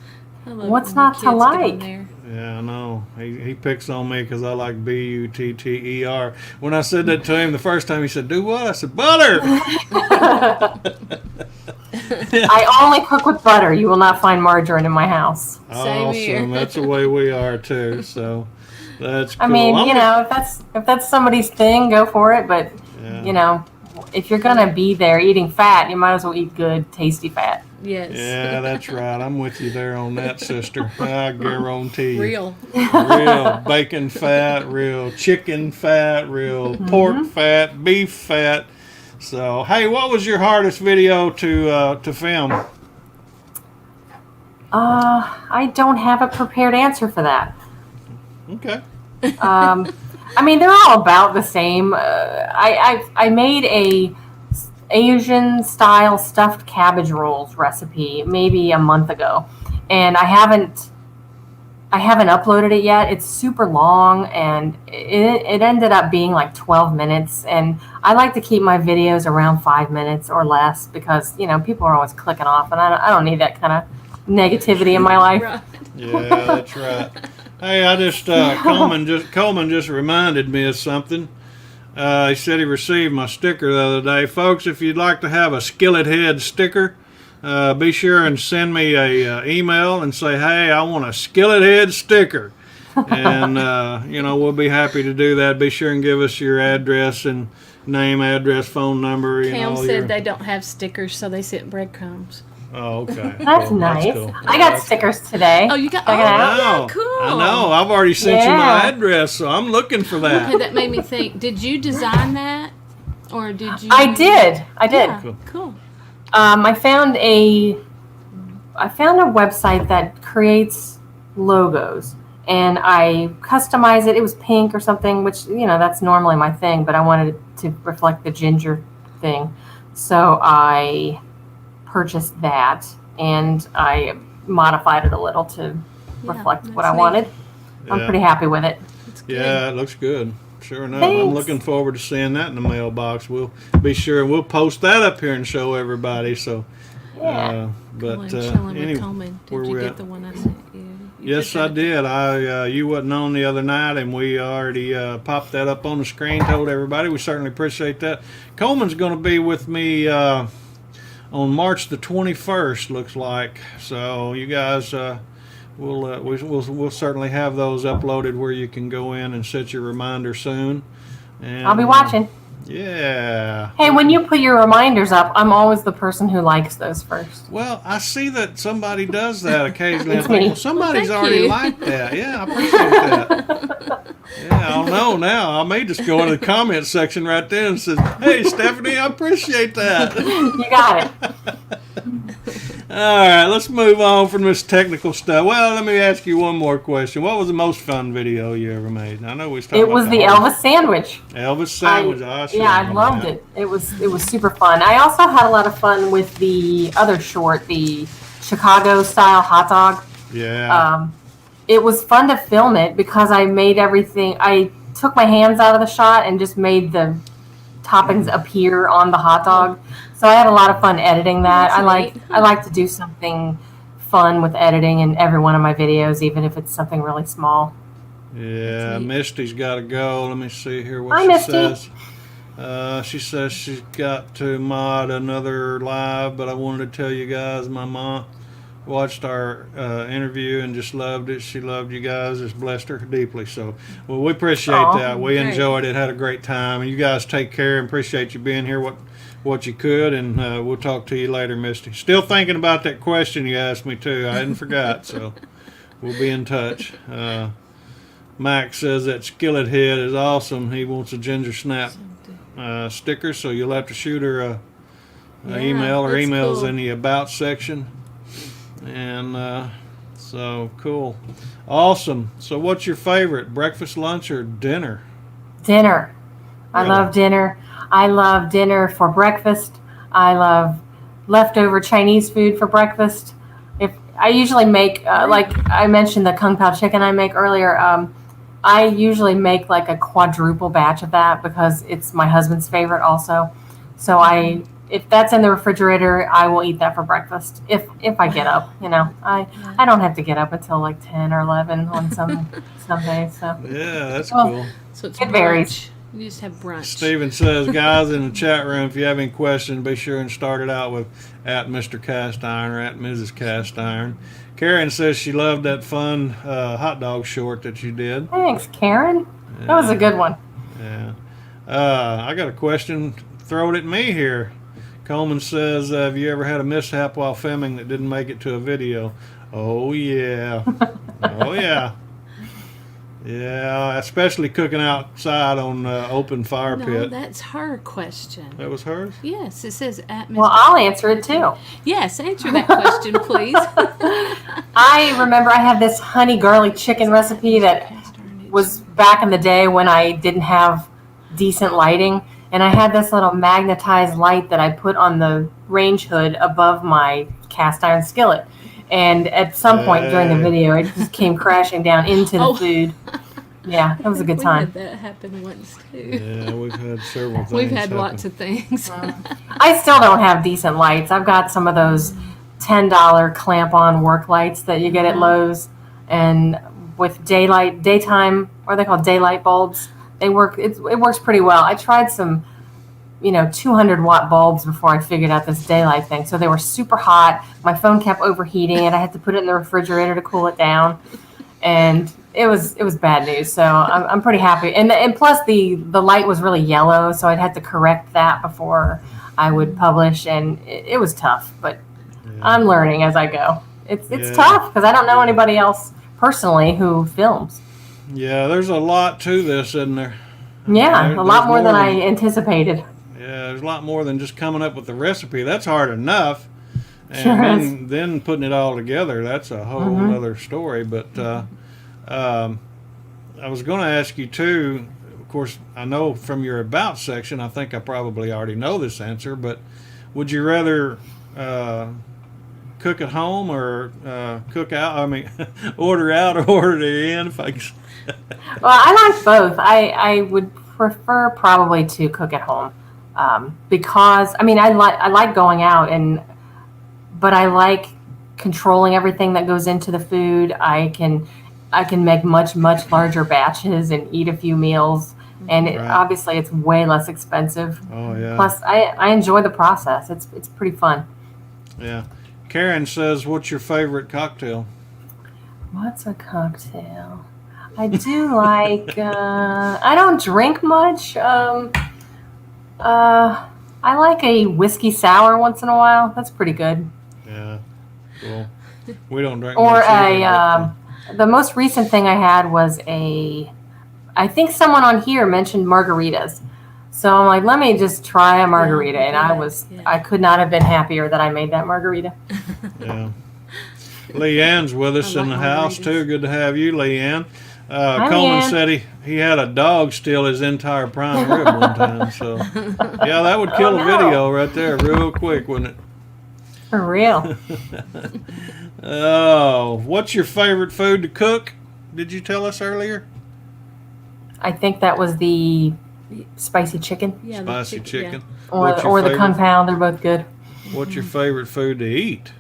I love What's when the not to kids get on like? there. Yeah, I know. He picks on me because I like BUTTER. When I said that to him the first time, he said, "Do what?" I said, "Butter." I only cook with butter. You will not find margarine in my house. Same here. Awesome. That's the way we are too. So that's cool. I mean, if that's somebody's thing, go for it. But Yeah. if you're gonna be there eating fat, you might as well eat good, tasty fat. Yes. Yeah, that's right. I'm with you there on that, sister. I guarantee you. Real. Real bacon fat, real chicken fat, real pork fat, beef fat. So, hey, what was your hardest video to film? I don't have a prepared answer for that. Okay. I mean, they're all about the same. I made a Asian style stuffed cabbage rolls recipe maybe a month ago, and I haven't uploaded it yet. It's super long, and it ended up being like 12 minutes, and I like to keep my videos around 5 minutes or less because people are always clicking off, and I don't need that kind of negativity in my life. Right. Yeah, that's right. Hey, I just Coleman just reminded me of something. He said he received my sticker the other day. Folks, if you'd like to have a Skillet head sticker, be sure and send me a email and say, hey, I want a Skillet head sticker. And, we'll be happy to do that. Be sure and give us your address and name, address, phone number. Cam said they don't have stickers, so they sent breadcrumbs. Oh, okay. That's nice. Cool. I got stickers today. Oh, you got? Check it out. Yeah, cool. I know. I've already sent you my Yeah. address, so I'm looking for that. Okay, that made me think. Did you design that, or did you? I did. Yeah, Cool. cool. I found a website that creates logos, and I customize it. It was pink or something, which that's normally my thing, but I wanted it to reflect the ginger thing, so I purchased that and I modified it a little to reflect what I neat. wanted. I'm Yeah. pretty happy with it. That's good. Yeah, it looks good. Sure enough. Thanks. I'm looking forward to seeing that in the mailbox. We'll be sure we'll post that up here and show everybody. So, Yeah. but Anyway, Coleman, where did you we get at? the one I sent you? Yes, I did. You wasn't on the other night, and we already popped that up on the screen. Told everybody. We certainly appreciate that. Coleman's going to be with me on March the 21st. Looks like. So you guys, we'll certainly have those uploaded where you can go in and set your reminder soon. And, I'll be watching. Yeah. Hey, when you put your reminders up, I'm always the person who likes those first. Well, I see that somebody does that occasionally. It's I think, me. well, somebody's Well, already you. liked that. Yeah, I appreciate that. Yeah, I'll know now. I may just go into the comment section right there and say, hey, Stephanie, I appreciate that. You got it. All right, let's move on from this technical stuff. Well, let me ask you one more question. What was the most fun video you ever made? I know we was talking It about was the hard- Elvis sandwich. Elvis sandwich. I loved it. It was super fun. I also had a lot of fun with the other short, the Chicago style hot dog. Yeah. It was fun to film it because I made everything. I took my hands out of the shot and just made the toppings appear on the hot dog. So I had a lot of fun editing that. That's neat. I like to do something fun with editing in every one of my videos, even if it's something really small. Yeah, That's neat. Misty's got to go. Let me see here what Hi, she Misty. says. She says she's got to mod another live, but I wanted to tell you guys my mom watched our interview and just loved it. She loved you guys. It's blessed her deeply. So, well, we appreciate Aw, that. We great. enjoyed it. Had a great time. And you guys take care and appreciate you being here. What you could, and we'll talk to you later, Misty. Still thinking about that question you asked me too. I hadn't forgot. So, we'll be in touch. Max says that Skillet head is awesome. He wants a ginger snap sticker, so you'll have to shoot her a email or that's emails cool. in the about section. And so cool, awesome. So what's your favorite, breakfast, lunch, or dinner? Dinner. I Really? love dinner. I love dinner for breakfast. I love leftover Chinese food for breakfast. If I usually make, like I mentioned, the Kung Pao chicken I make earlier. I usually make like a quadruple batch of that because it's my husband's favorite also. So if that's in the refrigerator, I will eat that for breakfast. If I get up, I don't have to get up until like 10 or 11 on some days. So Yeah, that's Well, cool. So it's It varies. brunch. You just have brunch. Steven says, guys in the chat room, if you have any questions, be sure and start it out with at Mr. Cast Iron or at Mrs. Cast Iron. Karen says she loved that fun hot dog short that you did. thanks, Karen. That was a good one. Yeah. I got a question. Throw it at me here. Coleman says, have you ever had a mishap while filming that didn't make it to a video? Oh, yeah. Oh, yeah. Yeah, especially cooking outside on open fire No, pit. that's her question. That was hers? Yes, it says at Mr. Well, I'll answer it too. Yes, answer that question, please. I remember I had this honey garlic chicken recipe that was back in the day when I didn't have decent lighting, and I had this little magnetized light that I put on the range hood above my cast iron skillet. And at some point during the video, it just came crashing down into the Oh. food. Yeah, it was a good We time. had that happen once too. Yeah, we've had several things. We've had happen. lots of things. I still don't have decent lights. I've got some of those $10 clamp-on work lights that you get at Lowe's, and with daytime, what are they called, daylight bulbs? They work. It works pretty well. I tried some 200-watt bulbs before I figured out this daylight thing. So they were super hot. My phone kept overheating, and I had to put it in the refrigerator to cool it down. And it was bad news. So I'm pretty happy. And plus the light was really yellow, so I'd have to correct that before I would publish, and it was tough. But I'm learning as I go. It's tough because I don't know anybody else personally who films. Yeah, there's a lot to this, isn't there? Yeah, a lot more than I anticipated. Yeah, there's a lot more than just coming up with the recipe. That's hard enough. And Sure then putting it all together, that's a whole other story. But I was going to ask you, too, of course, I know from your About section, I think I probably already know this answer, but would you rather cook at home or cook out? I mean, order out or order in? If I Well, I like both. I would prefer probably to cook at home because, I mean, I like going out, but I like controlling everything that goes into the food. I can make much larger batches and eat a few meals, and obviously it's way less expensive. Oh yeah. Plus, I enjoy the process. It's pretty fun. Yeah. Karen says, "What's your favorite cocktail?" What's a cocktail? I do like. I don't drink much. I like a whiskey sour once in a while. That's pretty good. Yeah. Cool. We don't drink. Or much either, the most recent thing I had was I think someone on here mentioned margaritas. So I'm like, let me just try a margarita. And I could not have been happier that I made that margarita. Yeah. Leanne's with us in the house too. Good to have you, Leanne. Hi, Coleman Leanne. said he had a dog steal his entire prime rib one time. So yeah, that would kill a video right there real quick, wouldn't it? For real. Oh, what's your favorite food to cook? Did you tell us earlier? I think that was the spicy chicken Yeah, Spicy chicken. or What's your the favorite- kung pao. They're both good. What's your favorite food to eat?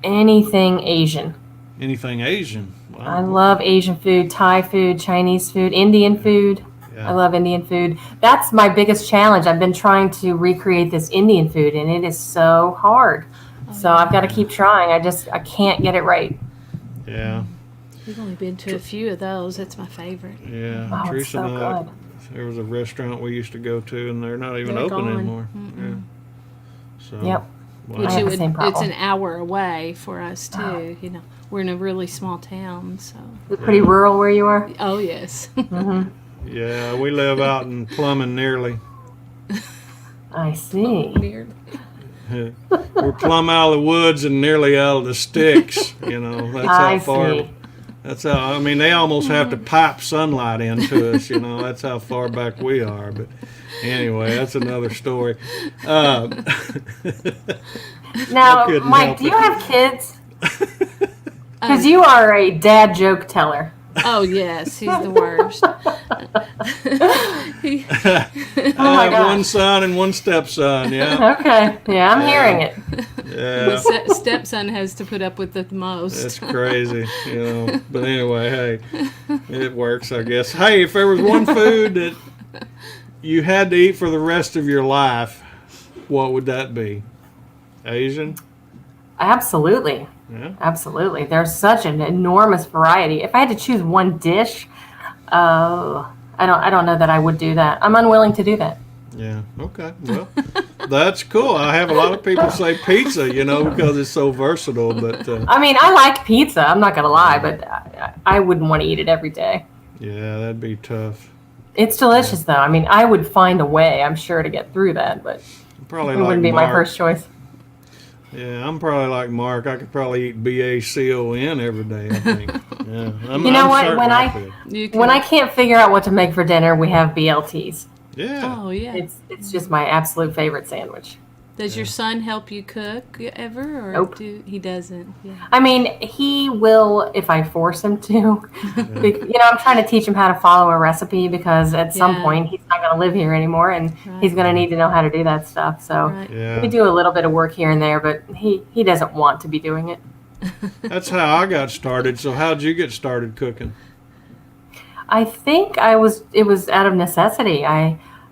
Anything Asian. Anything Asian? Wow. I love Asian food, Thai food, Chinese food, Indian food. Yeah. I love Indian food. That's my biggest challenge. I've been trying to recreate this Indian food, and it is so hard. So I've got to keep trying. I can't get it right. Yeah. We've only been to a few of those. That's my favorite. Yeah. Oh, it's Teresa so and I, good. there was a restaurant we used to go to, and they're not even They're open gone. anymore. Yeah. So, Yep. wow. Which I have the same it's problem. an hour away for us too. You know, we're in a really small town, so. Is it pretty rural where you are? Oh yes. Yeah, we live out in Plumbing nearly. I see. Weird. We're plumb out of the woods and nearly out of the sticks. You know, that's how I far. see. That's how. I mean, they almost have to pipe sunlight into us. You know, that's how far back we are. But anyway, that's another story. Now, couldn't Mike, help do you it. have kids? Because you are a dad joke teller. Oh yes, he's the worst. He- I have gosh. one son and one stepson. Yeah, Okay. Yeah, I'm hearing it. yeah. the stepson has to put up with the most. That's crazy, you know. But anyway, hey, it works, I guess. Hey, if there was one food that you had to eat for the rest of your life, what would that be? Asian? Absolutely. Yeah. Absolutely. There's such an enormous variety. If I had to choose one dish, I don't know that I would do that. I'm unwilling to do that. Yeah. Okay. Well, that's cool. I have a lot of people say pizza, you know, because it's so versatile. But I mean, I like pizza. I'm not going to lie, but I wouldn't want to eat it every day. yeah, that'd be tough. It's delicious, though. I mean, I would find a way, I'm sure, to get through that, but Probably it like wouldn't be Mark. my first choice. Yeah, I'm probably like Mark. I could probably eat BACON every day, I think. Yeah. You know what? certain When I- could. You can- When I can't figure out what to make for dinner, we have BLTs. Yeah. Oh yeah. It's just my absolute favorite sandwich. Does your son help you cook ever, or Nope. he doesn't? Yeah. I mean, he will if I force him to. I'm trying to teach him how to follow a recipe because at some Yeah. point he's not going to live here anymore, and he's going to need to know how to do that stuff. So Right. Yeah. we do a little bit of work here and there, but he doesn't want to be doing it. That's how I got started. So how'd you get started cooking? I think it was out of necessity.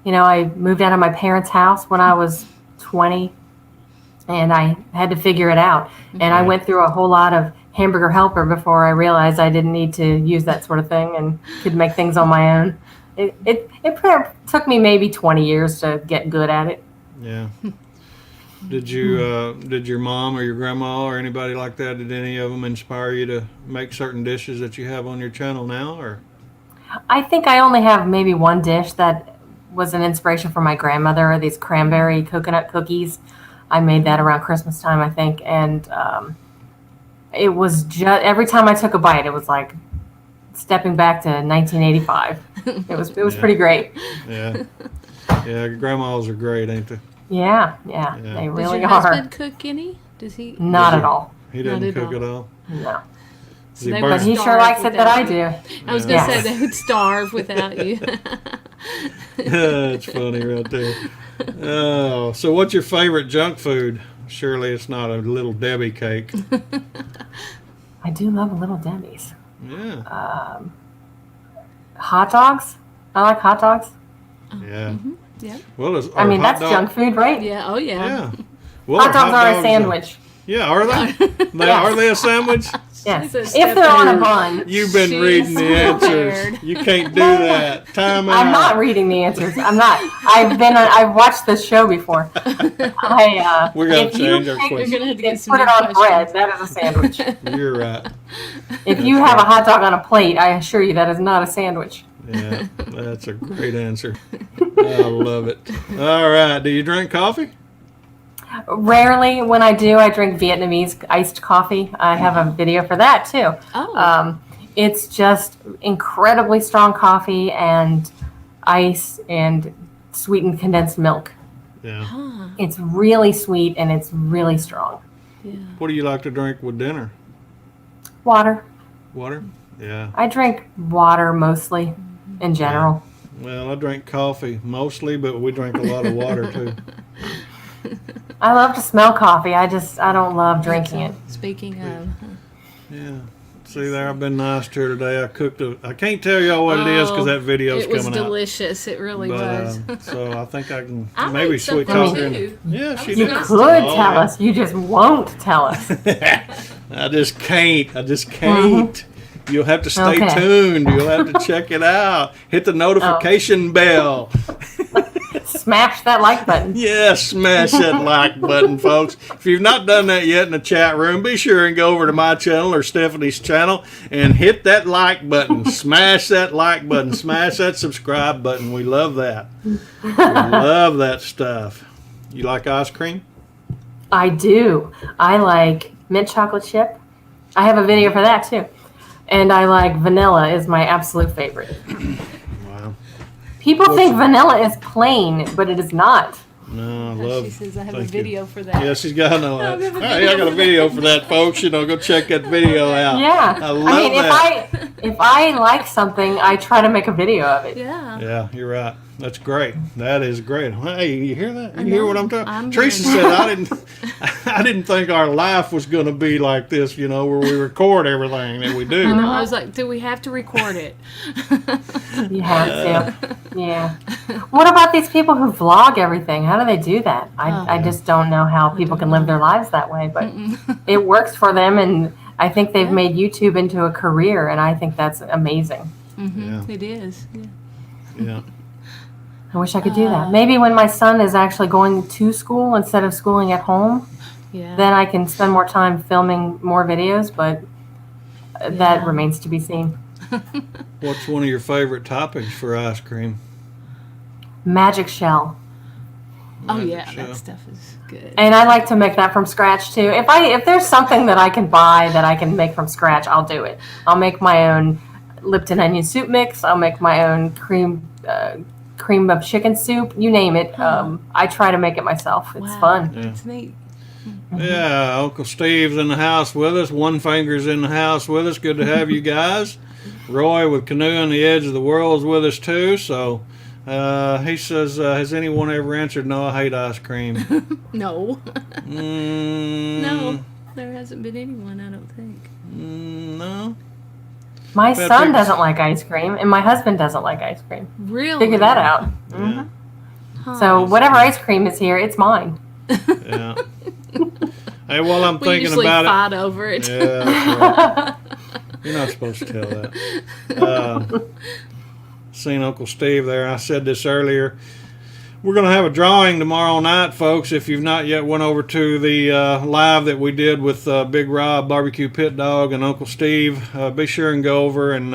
I moved out of my parents' house when I was 20, and I had to figure it out. And I went through a whole lot of Hamburger Helper before I realized I didn't need to use that sort of thing and could make things on my own. It took me maybe 20 years to get good at it. Yeah. Did your mom or your grandma or anybody like that, did any of them inspire you to make certain dishes that you have on your channel now? Or I think I only have maybe one dish that was an inspiration for my grandmother, these cranberry coconut cookies. I made that around Christmas time, I think, and it was just every time I took a bite, it was like stepping back to 1985. It was pretty great. Yeah, yeah. Grandmas are great, ain't they? Yeah, they really Does your are. husband cook any? Does he? Not at all. He doesn't cook at all. No. Does he They burn- But he sure likes it that I do. I was going to say they would starve without you. That's funny right there. Oh, so what's your favorite junk food? Surely it's not a Little Debbie cake. I do love Little Debbie's. Yeah. Hot dogs. I like hot dogs. Yeah. Yeah. Well, That's junk food, right? Yeah. Oh, yeah. Yeah. Well, Hot dogs are a sandwich. Yeah, are they? Are they a sandwich? Yes. She's If they're on a bun. You've been She's reading the answers. prepared. You can't do that. Time out. I'm not reading the answers. I'm not. I've watched this show before. We're gonna if you change our take- You're question. going to have to get and some put it new on bread. questions. That is a sandwich. You're right. If you have a hot dog on a plate, I assure you that is not a sandwich. Yeah, that's a great answer. I love it. All right. Do you drink coffee? Rarely, when I do, I drink Vietnamese iced coffee. I have a video for that too. Oh. It's just incredibly strong coffee and ice and sweetened condensed milk. Yeah. Huh. It's really sweet and it's really strong. Yeah. What do you like to drink with dinner? Water. Water? Yeah. I drink water mostly in general. Well, I drink coffee mostly, but we drink a lot of water too. I love to smell coffee. I don't love drinking it. Speaking of. Yeah. See there, I've been nice to her today. I can't tell y'all what it is because that video's It was coming out. delicious. It really was. So I think I can I maybe made sweet something talk her. too. Yeah, she You did. could Oh, tell yeah. us. You just won't tell us. I just can't. You'll have to stay Okay. tuned. You'll have to check it out. Hit the notification bell. Smash that like button. Yeah, smash that like button, folks. If you've not done that yet in the chat room, be sure and go over to my channel or Stephanie's channel and hit that like button. Smash that like button. Smash that subscribe button. We love that. We love that stuff. You like ice cream? I do. I like mint chocolate chip. I have a video for that too. And I like vanilla is my absolute favorite. Wow. People think vanilla is plain, but it is not. No, I love She says I have a thank you. video for that. Yeah, she's got no. I have a All right, I got a video for that, folks. Go check that video out. Yeah. I love mean, that. if I like something, I try to make a video of it. Yeah. Yeah, you're right. That's great. That is great. Hey, you hear that? You I hear know. what I'm talking? I'm Teresa hearing said I didn't think our life was going to be like this. Where we record everything that we do. I was like, do we have to record it? You have to. Yeah. What about these people who vlog everything? How do they do that? I just don't know how people can live their lives that way, but it works for them, and I think they've made YouTube into a career, and I think that's amazing. Yeah. It is. Yeah. Yeah. I wish I could do that. Maybe when my son is actually going to school instead of schooling at home, Yeah. then I can spend more time filming more videos, but that remains to be seen. What's one of your favorite toppings for ice cream? Magic shell. Oh Magic yeah, shell. that stuff is good. And I like to make that from scratch too. If there's something that I can buy that I can make from scratch, I'll do it. I'll make my own Lipton onion soup mix. I'll make my own cream of chicken soup. You name it. I try to make it myself. It's Wow. fun. Yeah. It's neat. Yeah, Uncle Steve's in the house with us. One Finger's in the house with us. Good to have you guys. Roy with Canoe on the Edge of the World is with us too. So he says, has anyone ever answered, no, I hate ice cream? No. Mm, No. There hasn't been anyone, I don't think. No. My But son there's- doesn't like ice cream, and my husband doesn't like ice cream. Really? Figure that out. Yeah. So whatever ice cream is here, it's mine. Yeah. Hey, while I'm We thinking usually about fight over it. it. Yeah, that's right. You're not supposed to tell that. Seen Uncle Steve there. I said this earlier. We're going to have a drawing tomorrow night, folks. If you've not yet went over to the live that we did with Big Rob, Barbecue Pit Dog, and Uncle Steve, be sure and go over and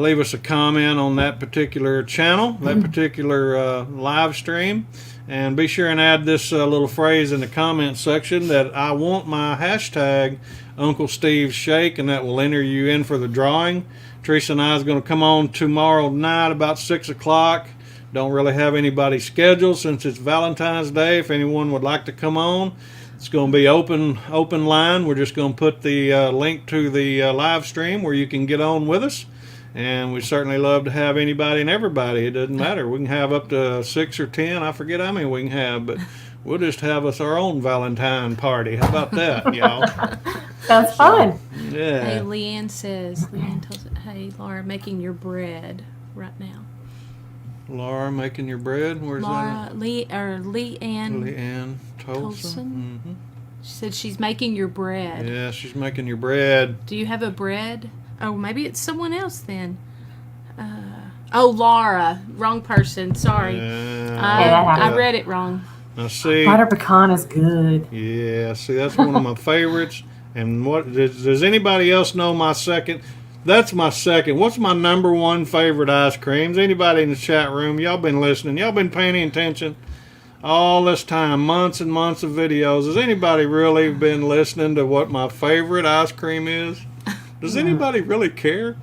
leave us a comment on that particular channel, that particular live stream. And be sure and add this little phrase in the comment section that I want my hashtag Uncle Steve's Shake, and that will enter you in for the drawing. Teresa and I is going to come on tomorrow night about 6 o'clock. Don't really have anybody scheduled since it's Valentine's Day. If anyone would like to come on, it's going to be open line. We're just going to put the link to the live stream where you can get on with us. And we certainly love to have anybody and everybody. It doesn't matter. We can have up to 6 or 10. I forget how many we can have, but we'll just have us our own Valentine party. How about that, y'all? Sounds fun. Yeah. Hey, Leanne tells it, hey, Laura, making your bread right now. Laura making your bread. Where's Laura, that? Leanne Leanne Tolson. Mm-hmm. She said she's making your bread. Yeah, she's making your bread. Do you have a bread? Oh, maybe it's someone else then. Laura. Wrong person. Sorry. I read it wrong. Now see. Butter pecan is good. Yeah, see, that's one of my favorites. And what does anybody else know my second? That's my second. What's my number one favorite ice creams? Anybody in the chat room? Y'all been listening. Y'all been paying attention all this time, months and months of videos. Has anybody really been listening to what my favorite ice cream is? Does anybody really care?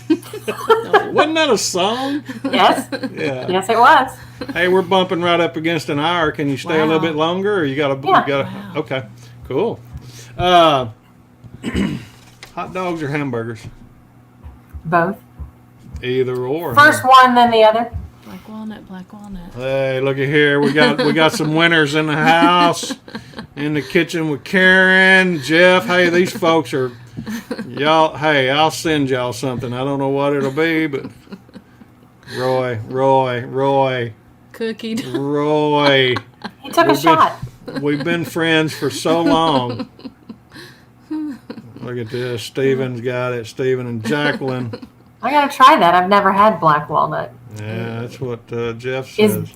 Wasn't that a song? Yes. Yeah. Yes, it was. Hey, we're bumping right up against an hour. Can you stay a little bit longer, or you gotta? Yeah. Wow. Okay, cool. Hot dogs or hamburgers? Both. Either or. First one, then the other. Black walnut. Hey, looky here. We got some winners in the house, in the kitchen with Karen, Jeff. Hey, these folks are y'all. Hey, I'll send y'all something. I don't know what it'll be, but Roy, Cookie. Roy. He took a shot. We've been friends for so long. Look at this. Steven's got it. Steven and Jacqueline. I gotta try that. I've never had black walnut. Yeah, that's what Jeff says.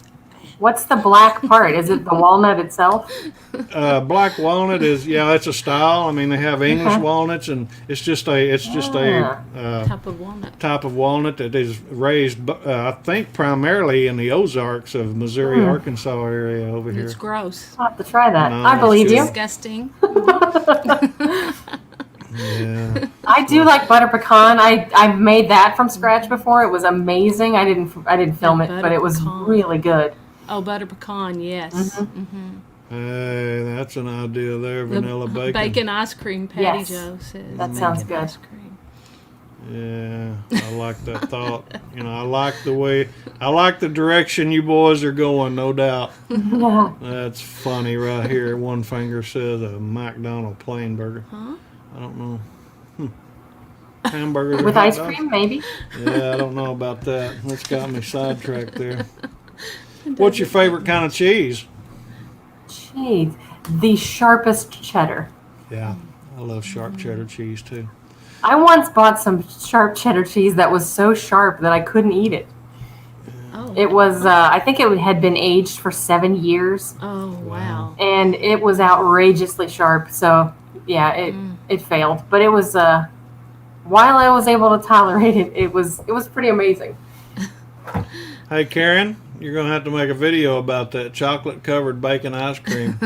What's the black part? Is it the walnut itself? Black walnut is it's a style. I mean, they have English walnuts, and it's just a type of walnut that is raised, I think, primarily in the Ozarks of Missouri, Arkansas area over here. It's gross. I'll have to try that. No, I believe you. Disgusting. Yeah. I do like butter pecan. I've made that from scratch before. It was amazing. I didn't film it, but it was really good. Oh, butter pecan, yes. Hey, that's an idea there. Vanilla bacon. Bacon ice cream, Patty Jo says. That sounds good. Ice cream. Yeah, I like that thought. I like the direction you boys are going, no doubt. Yeah. That's funny right here. One finger says a McDonald's plain burger. Huh? I don't know. Hamburgers With hot ice dogs? cream, maybe. Yeah, I don't know about that. That's got me sidetracked there. What's your favorite kind of cheese? Cheese. The sharpest cheddar. Yeah, I love sharp cheddar cheese too. I once bought some sharp cheddar cheese that was so sharp that I couldn't eat it. Oh. It was, I think it had been aged for 7 years, Oh, wow. and it was outrageously sharp. So, yeah, it failed. But it was, while I was able to tolerate it, it was pretty amazing. Hey, Karen, you're going to have to make a video about that chocolate-covered bacon ice cream.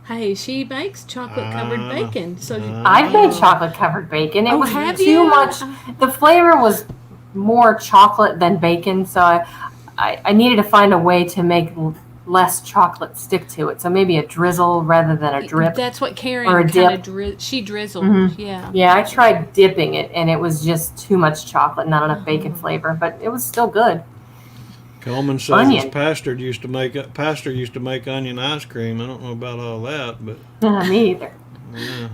Hey, she makes chocolate-covered bacon. So I've made chocolate-covered bacon. It was have too you? much. The flavor was more chocolate than bacon, so I needed to find a way to make less chocolate stick to it. So maybe a drizzle rather than a drip. That's what Karen Or a kind of she drizzled. Yeah. Yeah, I tried dipping it, and it was just too much chocolate, not enough bacon flavor, but it was still good. Coleman says Onion. his pastor used to make onion ice cream. I don't know about all that, but Me either. yeah.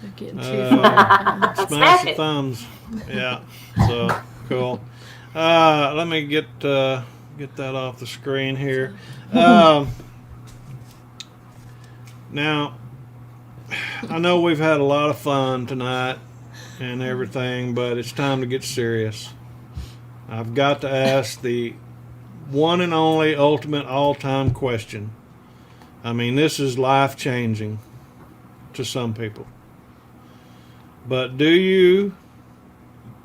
They're getting too far. Smash the it. thumbs. Yeah. So cool. Let me get get that off the screen here. Now, I know we've had a lot of fun tonight and everything, but it's time to get serious. I've got to ask the one and only ultimate all-time question. I mean, this is life-changing to some people. But do you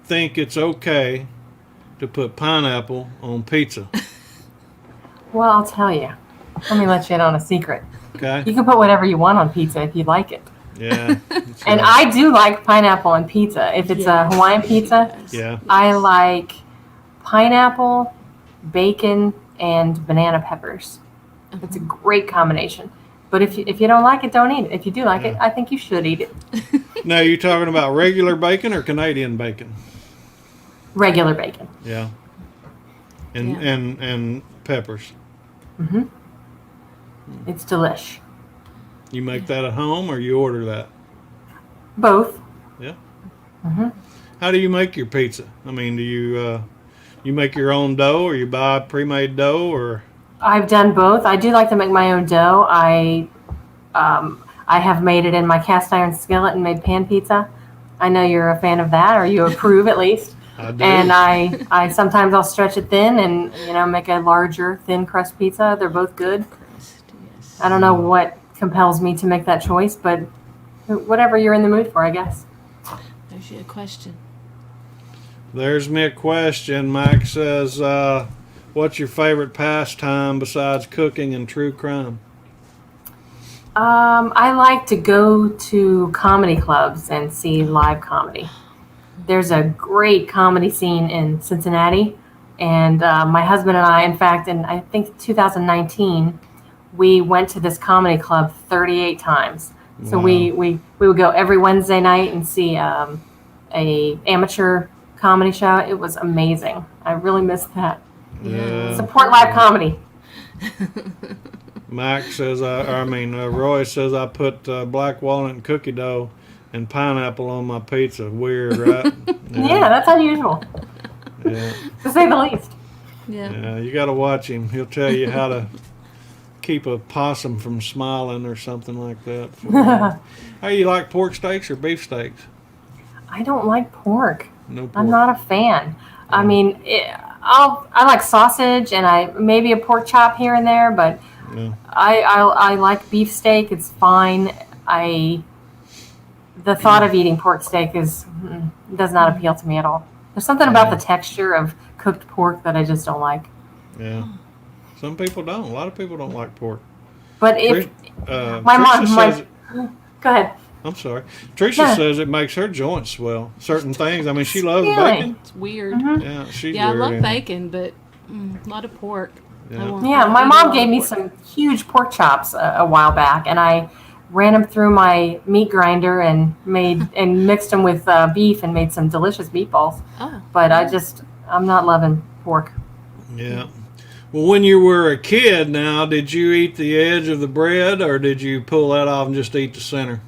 think it's okay to put pineapple on pizza? Well, I'll tell you. Let me let you in on a secret. Okay? You can put whatever you want on pizza if you like it. Yeah. That's And right. I do like pineapple on pizza. If it's a Hawaiian pizza, Yeah. I like pineapple, bacon, and banana peppers. It's a great combination. But if you don't like it, don't eat it. If you do like it, I think you should eat it. Now, you talking about regular bacon or Canadian bacon? Regular bacon. Yeah. And peppers. Hmm. It's delish. You make that at home or you order that? Both. Yeah. Hmm. How do you make your pizza? I mean, do you make your own dough or you buy pre-made dough or? I've done both. I do like to make my own dough. I have made it in my cast iron skillet and made pan pizza. I know you're a fan of that, or you approve at least. I do. And I sometimes I'll stretch it thin and make a larger thin crust pizza. They're both good. I don't know what compels me to make that choice, but whatever you're in the mood for, I guess. There's your question. There's me a question. Mike says, what's your favorite pastime besides cooking and true crime? I like to go to comedy clubs and see live comedy. There's a great comedy scene in Cincinnati, and my husband and I, in fact, in I think 2019, we went to this comedy club 38 times. So Wow. we would go every Wednesday night and see a amateur comedy show. It was amazing. I really miss that. Yeah. Support live comedy. Mike says, Roy says I put black walnut and cookie dough and pineapple on my pizza. Weird, right? Yeah, that's unusual, Yeah. to say the least. Yeah. Yeah, you got to watch him. He'll tell you how to keep a possum from smiling or something like that. How you like pork steaks or beef steaks? I don't like pork. No pork. I'm not a fan. I mean, I like sausage and maybe a pork chop here and there, but Yeah. I like beef steak. It's fine. The thought of eating pork steak does not appeal to me at all. There's something about the texture of cooked pork that I just don't like. Yeah. Some people don't. A lot of people don't like pork. But if my Tricia mom, says, go ahead. I'm sorry. Tricia Yeah. says it makes her joints swell. Certain things. I mean, she loves Really? bacon. It's weird. Mm-hmm. Yeah, she's Yeah, I weird. love ain't it? bacon, but a lot of pork. Yeah. Yeah, my mom gave me some huge pork chops a while back, and I ran them through my meat grinder and mixed them with beef and made some delicious meatballs. Oh. But I'm not loving pork. Yeah. Well, when you were a kid now, did you eat the edge of the bread or did you pull that off and just eat the center?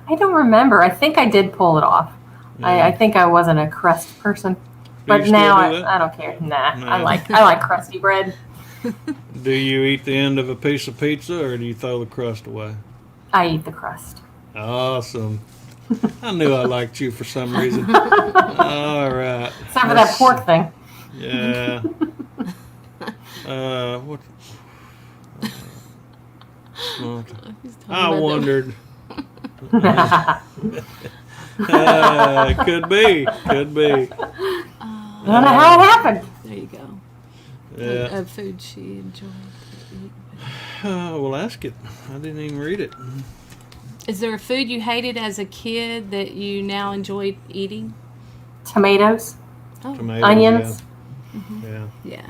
I don't remember. I think I did pull it off. Yeah. I think I wasn't a crust person, Do but you still now do that? I don't care. Nah, No. I like crusty bread. Do you eat the end of a piece of pizza or do you throw the crust away? I eat the crust. Awesome. I knew I liked you for some reason. All right. Except for that pork thing. Yeah. What? Well, He's talking I about the- wondered. Could be. I don't know how it happened. There you go. Yeah. A food she enjoyed. Well, ask it. I didn't even read it. Is there a food you hated as a kid that you now enjoy eating? Tomatoes, Oh, Tomatoes, onions. Yeah. yeah.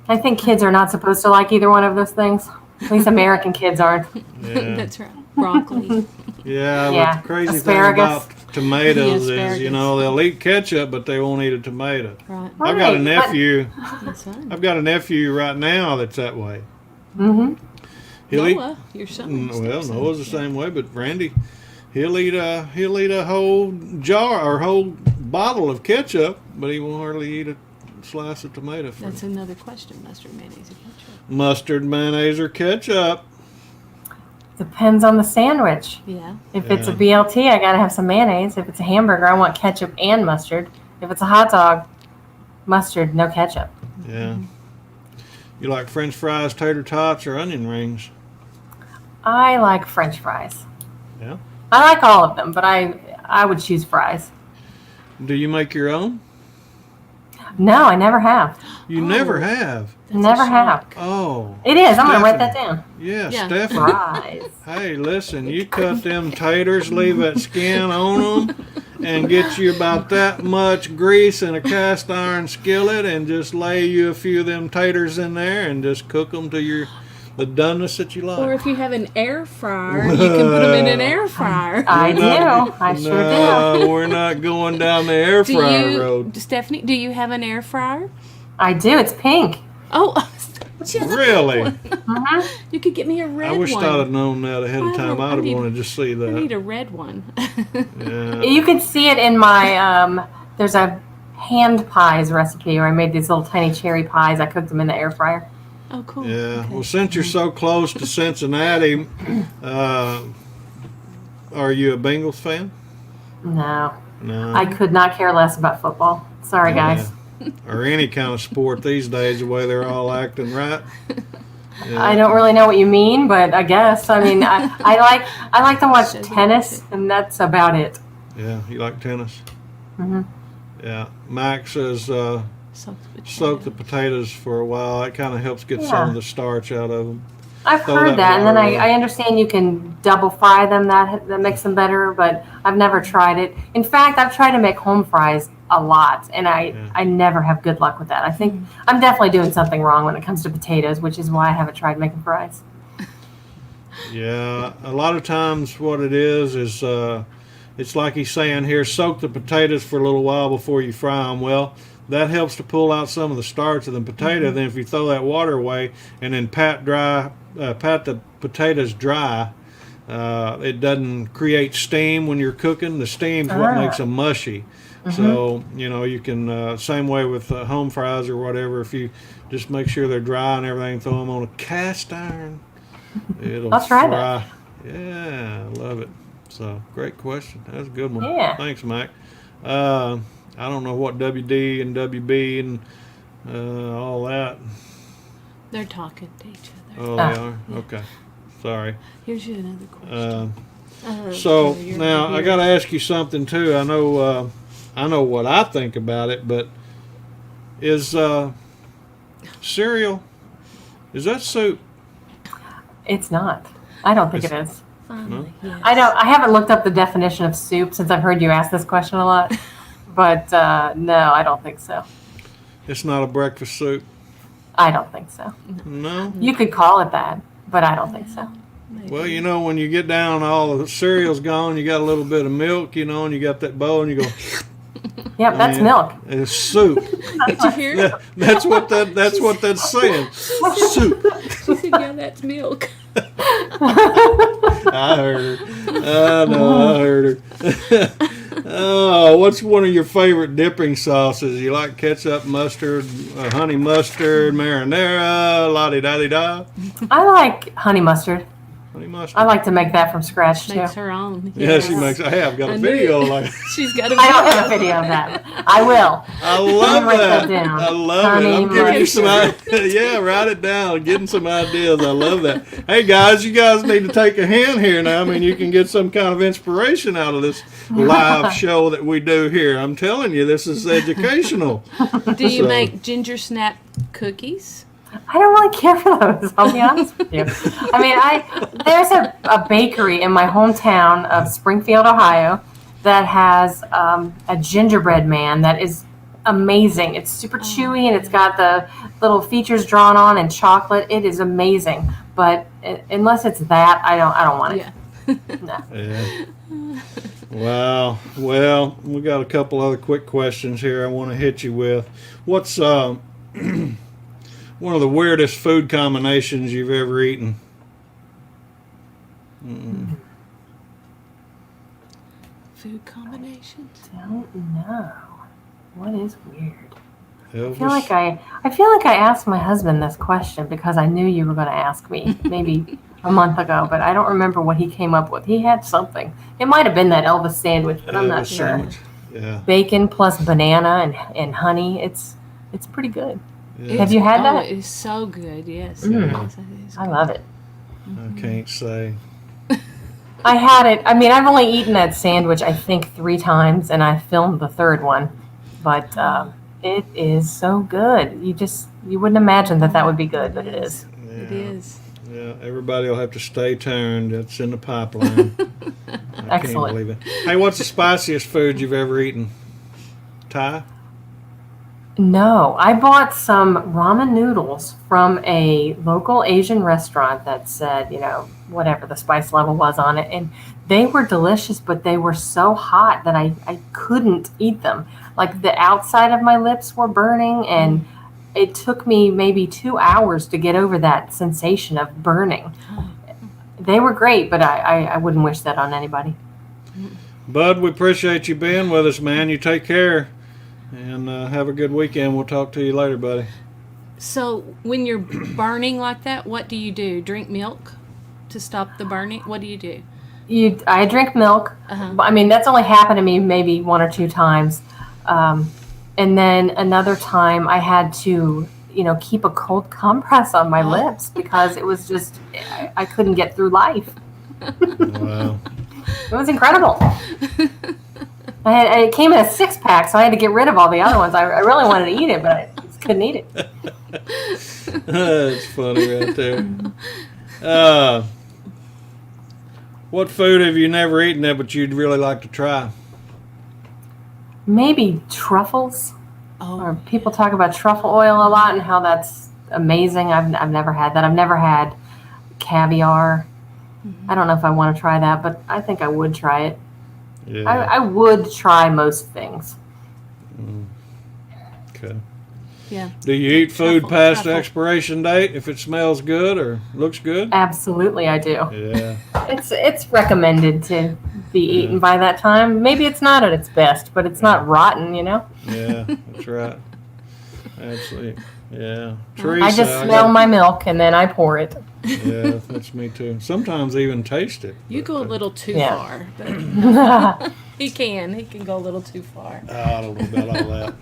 I think kids are not supposed to like either one of those things. At least American kids aren't. Yeah. That's right. Broccoli. Yeah, Yeah. but the crazy Asparagus. thing about tomatoes The is, they'll eat ketchup, but they won't eat a tomato. Right. I've got a Right, nephew. That's fine. I've got a nephew right now that's that way. Mm-hmm. He'll eat. Noah, your son. Well, Noah's the same way, but Randy, he'll eat a whole jar or whole bottle of ketchup, but he won't hardly eat slice of tomato for That's another question. Mustard, mayonnaise, or ketchup? mustard, mayonnaise, or ketchup. Depends on the sandwich. Yeah. If it's a Yeah. BLT, I gotta have some mayonnaise. If it's a hamburger, I want ketchup and mustard. If it's a hot dog, mustard, no ketchup. Yeah. You like French fries, tater tots, or onion rings? I like French fries. Yeah. I like all of them, but I would choose fries. Do you make your own? No, I never have. You Oh. never have. That's a Never have. shock. Oh. It is. I'm gonna write that down. Yeah, Yeah. Stephanie. Fries. Hey, listen, you cut them taters, leave that skin on them, and get you about that much grease in a cast iron skillet, and just lay you a few of them taters in there, and just cook them to the doneness that you like. Or if you have an air fryer, you can put them in an air fryer. I We're do. not- I sure No, we're not going down the air Do fryer you, road. Stephanie? Do you have an air fryer? I do. It's pink. Oh, she has a Really? Mhm. You could get me a red I wish one. I'd have known that ahead of I time. don't- I I'd have need- wanted to see I need that. a red one. Yeah. You can see it in my there's a hand pies recipe where I made these little tiny cherry pies. I cooked them in the air fryer. Oh, cool. Yeah. Okay. Well, since you're so close to Cincinnati, are you a Bengals fan? No, No. I could not care less about football. Sorry, guys. Or any kind of sport these days, the way they're all acting, right? Yeah. I don't really know what you mean, but I guess I mean I like to watch Shows tennis, and that's about it. Yeah, you like tennis? Mhm. Yeah. Max says soak the potatoes for a while. It kind of helps get some Yeah. of the starch out of them. I've Throw heard that that, and then water away. I understand you can double fry them. That makes them better, but I've never tried it. In fact, I've tried to make home fries a lot, and I never have good luck with that. I think I'm definitely doing something wrong when it comes to potatoes, which is why I haven't tried making fries. Yeah, a lot of times what it is it's like he's saying here, soak the potatoes for a little while before you fry them. Well, that helps to pull out some of the starch of the potato. Then if you throw that water away and then pat the potatoes dry, it doesn't create steam when you're cooking. The steam's what makes them mushy. So, you can, same way with home fries or whatever, if you just make sure they're dry and everything, throw them on a cast iron, it'll I'll try fry. Yeah, I love it. So, great question. That's a good one. Yeah. Thanks, Mike. I don't know what WD and WB and all that. They're talking to each other. Oh, they are? Okay. Sorry. Here's you another question. So you're now gonna I hear got to ask you something too. I know what I think about it, but is cereal, is that soup? It's not. I don't think it is. Finally, yes. I haven't looked up the definition of soup since I've heard you ask this question a lot, but no, I don't think so. It's not a breakfast soup. I don't think so. No. You could call it that, but I don't think so. Maybe. Well, when you get down, all the cereal's gone. You got a little bit of milk, and you got that bowl, and you go. Yep, that's Yeah. milk. It's soup. Did you hear? Yeah, that's what that's saying. Soup. She said, "Yeah, that's milk." I heard her. I know, I heard her. Oh, what's one of your favorite dipping sauces? You like ketchup, mustard, honey mustard, marinara, la-di-da-di-da? I like honey mustard. Honey mustard. I like to make that from scratch too. Makes her own. Yeah, she makes. I have got I a knew video it. like. She's got a I don't have a video of that. I will. I love write that. that down. I love Honey it. I'm giving you some mustard. ideas. Yeah, write it down. Getting some ideas. I love that. Hey guys, you guys need to take a hand here now. I mean, you can get some kind of inspiration out of this live show that we do here. I'm telling you, this is educational. Do you So- make ginger snap cookies? I don't really care for those. I'll be honest with you. I mean, there's a bakery in my hometown of Springfield, Ohio, that has a gingerbread man that is amazing. It's super chewy and it's got the little features drawn on and chocolate. It is amazing. But unless it's that, I don't want it. Yeah. No. Yeah. Wow. Well, we got a couple other quick questions here I want to hit you with. What's one of the weirdest food combinations you've ever eaten? Food combinations. Don't know. What is weird? Elvis. I feel like I asked my husband this question because I knew you were going to ask me maybe a month ago, but I don't remember what he came up with. He had something. It might have been that Elvis sandwich, but I'm not Elvis sure. sandwich. Yeah. Bacon plus banana and honey. It's pretty good. Yeah. Have you had Oh, that? it is so good. Yes. Mm. Yes, it is I good. love it. I can't say. I had it. I mean, I've only eaten that sandwich, I think, 3 times, and I filmed the third one. But it is so good. You wouldn't imagine that would be good, but it is. Yeah. It is. Yeah, everybody will have to stay tuned. That's in the pipeline. I can't Excellent. believe it. Hey, what's the spiciest food you've ever eaten? Thai? No, I bought some ramen noodles from a local Asian restaurant that said, whatever the spice level was on it. And they were delicious, but they were so hot that I couldn't eat them. Like the outside of my lips were burning, and it took me maybe 2 hours to get over that sensation of burning. They were great, but I wouldn't wish that on anybody. Bud, we appreciate you being with us, man. You take care. And have a good weekend. We'll talk to you later, buddy. So when you're burning like that, what do you do? Drink milk to stop the burning? What do you do? I drink milk. Uh-huh. I mean, that's only happened to me maybe 1 or 2 times. And then another time I had to, keep a cold compress on my lips because it was just, I couldn't get through life. Wow. It was incredible. It came in a 6-pack, so I had to get rid of all the other ones. I really wanted to eat it, but I just couldn't eat it. That's funny right there. What food have you never eaten that but you'd really like to try? Maybe truffles. Oh, Or people talk about truffle oil a lot and how that's amazing. I've never had that. I've never had caviar. I don't know if I want to try that, but I think I would try it. Yeah. I would try most things. Okay. yeah. Do you eat food past truffle. expiration date if it smells good or looks good? Absolutely, I do. Yeah. It's recommended to be eaten by that time. Maybe it's not at its best, but it's not rotten, Yeah, that's right. Absolutely. Yeah. I just smell my milk and then I pour it. Yeah, that's me too. Sometimes even taste it. You go a little too Yeah. far. But he can go a little too far. I don't know about all that.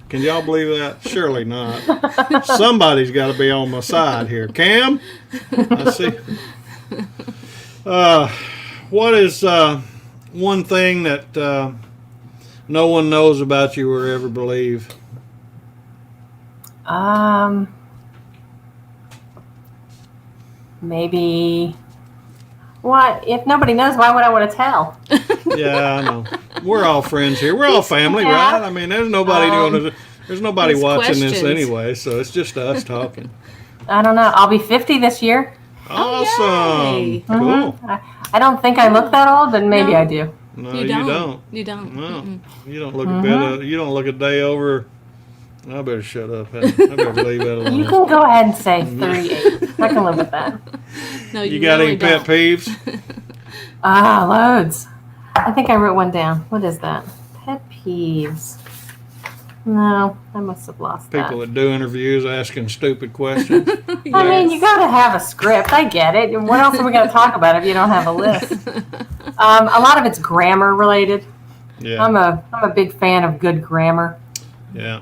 Can y'all believe that? Surely not. Somebody's got to be on my side here. Cam? I see. What is one thing that no one knows about you or ever believe? Maybe. What? If nobody knows, why would I want to tell? Yeah, I know. We're all friends here. We're all family, right? I mean, there's nobody there's nobody These watching this questions. anyway, so it's just us talking. I don't know. I'll be 50 this year. Awesome. yay. Cool. I don't think I look that old, but maybe No. I do. No, You you don't. don't. You don't. No, Mm-mm. you don't look a bit. You don't look a day over. I better shut up. I better leave that alone. You can go ahead and say 38. I can live with that. No, You got really any pet don't. peeves? Loads. I think I wrote one down. What is that? Pet peeves. No, I must have lost that. People that do interviews asking stupid questions. I mean, you got to have a script. I get it. And what else are we going to talk about if you don't have a list? A lot of it's grammar related. Yeah, I'm a big fan of good grammar. yeah.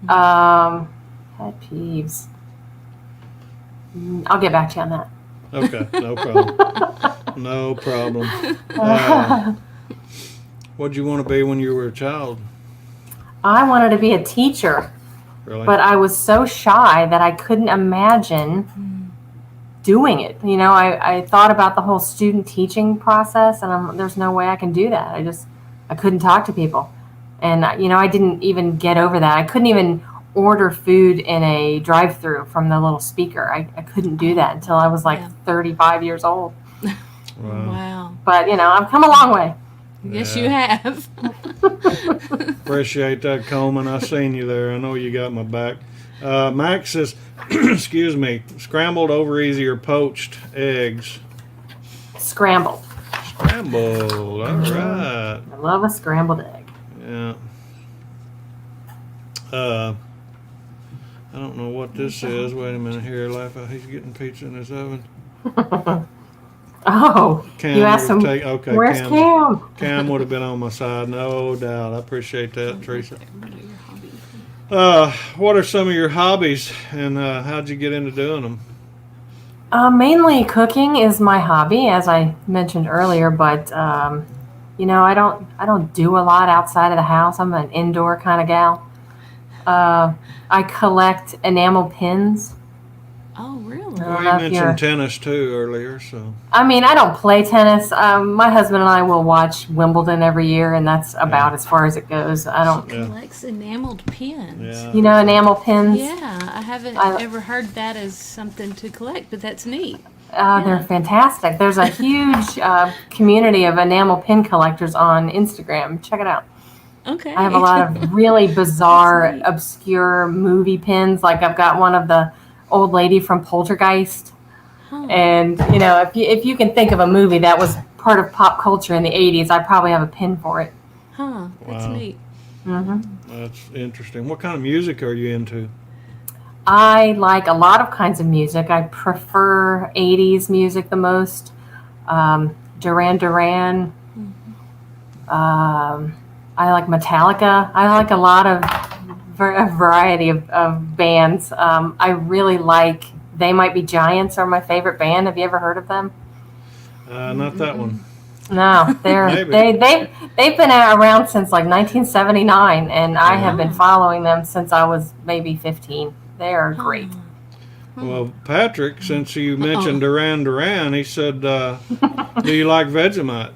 Pet peeves. I'll get back to you on that. Okay, no problem. No problem. What'd you want to be when you were a child? I wanted to be a teacher, Really? but I was so shy that I couldn't imagine doing it. I thought about the whole student teaching process, and there's no way I can do that. I couldn't talk to people. And, I didn't even get over that. I couldn't even order food in a drive-through from the little speaker. I couldn't do that until I was like 35 years old. Wow. But, I've come a long way. Yes, Yeah. you have. Appreciate that, Coleman. I seen you there. I know you got my back. Max says, excuse me, scrambled over easy or poached eggs. Scrambled. Scrambled. All right. I love a scrambled egg. Yeah. I don't know what this is. Wait a minute here. He's getting pizza in his oven. Oh, Cam you asked him. Okay, Where's Cam? Cam would have been on my side, no doubt. I appreciate that, Teresa. What are your hobbies? What are some of your hobbies, and how'd you get into doing them? Mainly cooking is my hobby, as I mentioned earlier. But you know, I don't do a lot outside of the house. I'm an indoor kind of gal. I collect enamel pins. Oh, really? I don't Well, know you if mentioned tennis too earlier, so. I mean, I don't play tennis. My husband and I will watch Wimbledon every year, and that's about as far as it goes. I don't, Yeah. Collects enameled pins. Yeah. you know, enamel pins. Yeah, I haven't ever heard that as something to collect, but that's neat. They're fantastic. There's a huge community of enamel pin collectors on Instagram. Check it out. Okay. I have a lot of really bizarre, neat. obscure movie pins. Like I've got one of the old lady from Poltergeist. Huh. And, you know, if you can think of a movie that was part of pop culture in the 80s, I probably have a pin for it. Huh. That's Wow. neat. Hmm. That's interesting. What kind of music are you into? I like a lot of kinds of music. I prefer 80s music the most. Duran Duran. I like Metallica. I like a lot of a variety of bands. I really like They Might Be Giants are my favorite band. Have you ever heard of them? Not that one. No, Maybe. they've been around since like 1979, and I have been following them since I was maybe 15. They are great. Well, Patrick, since you mentioned Duran Duran, he said, do you like Vegemite?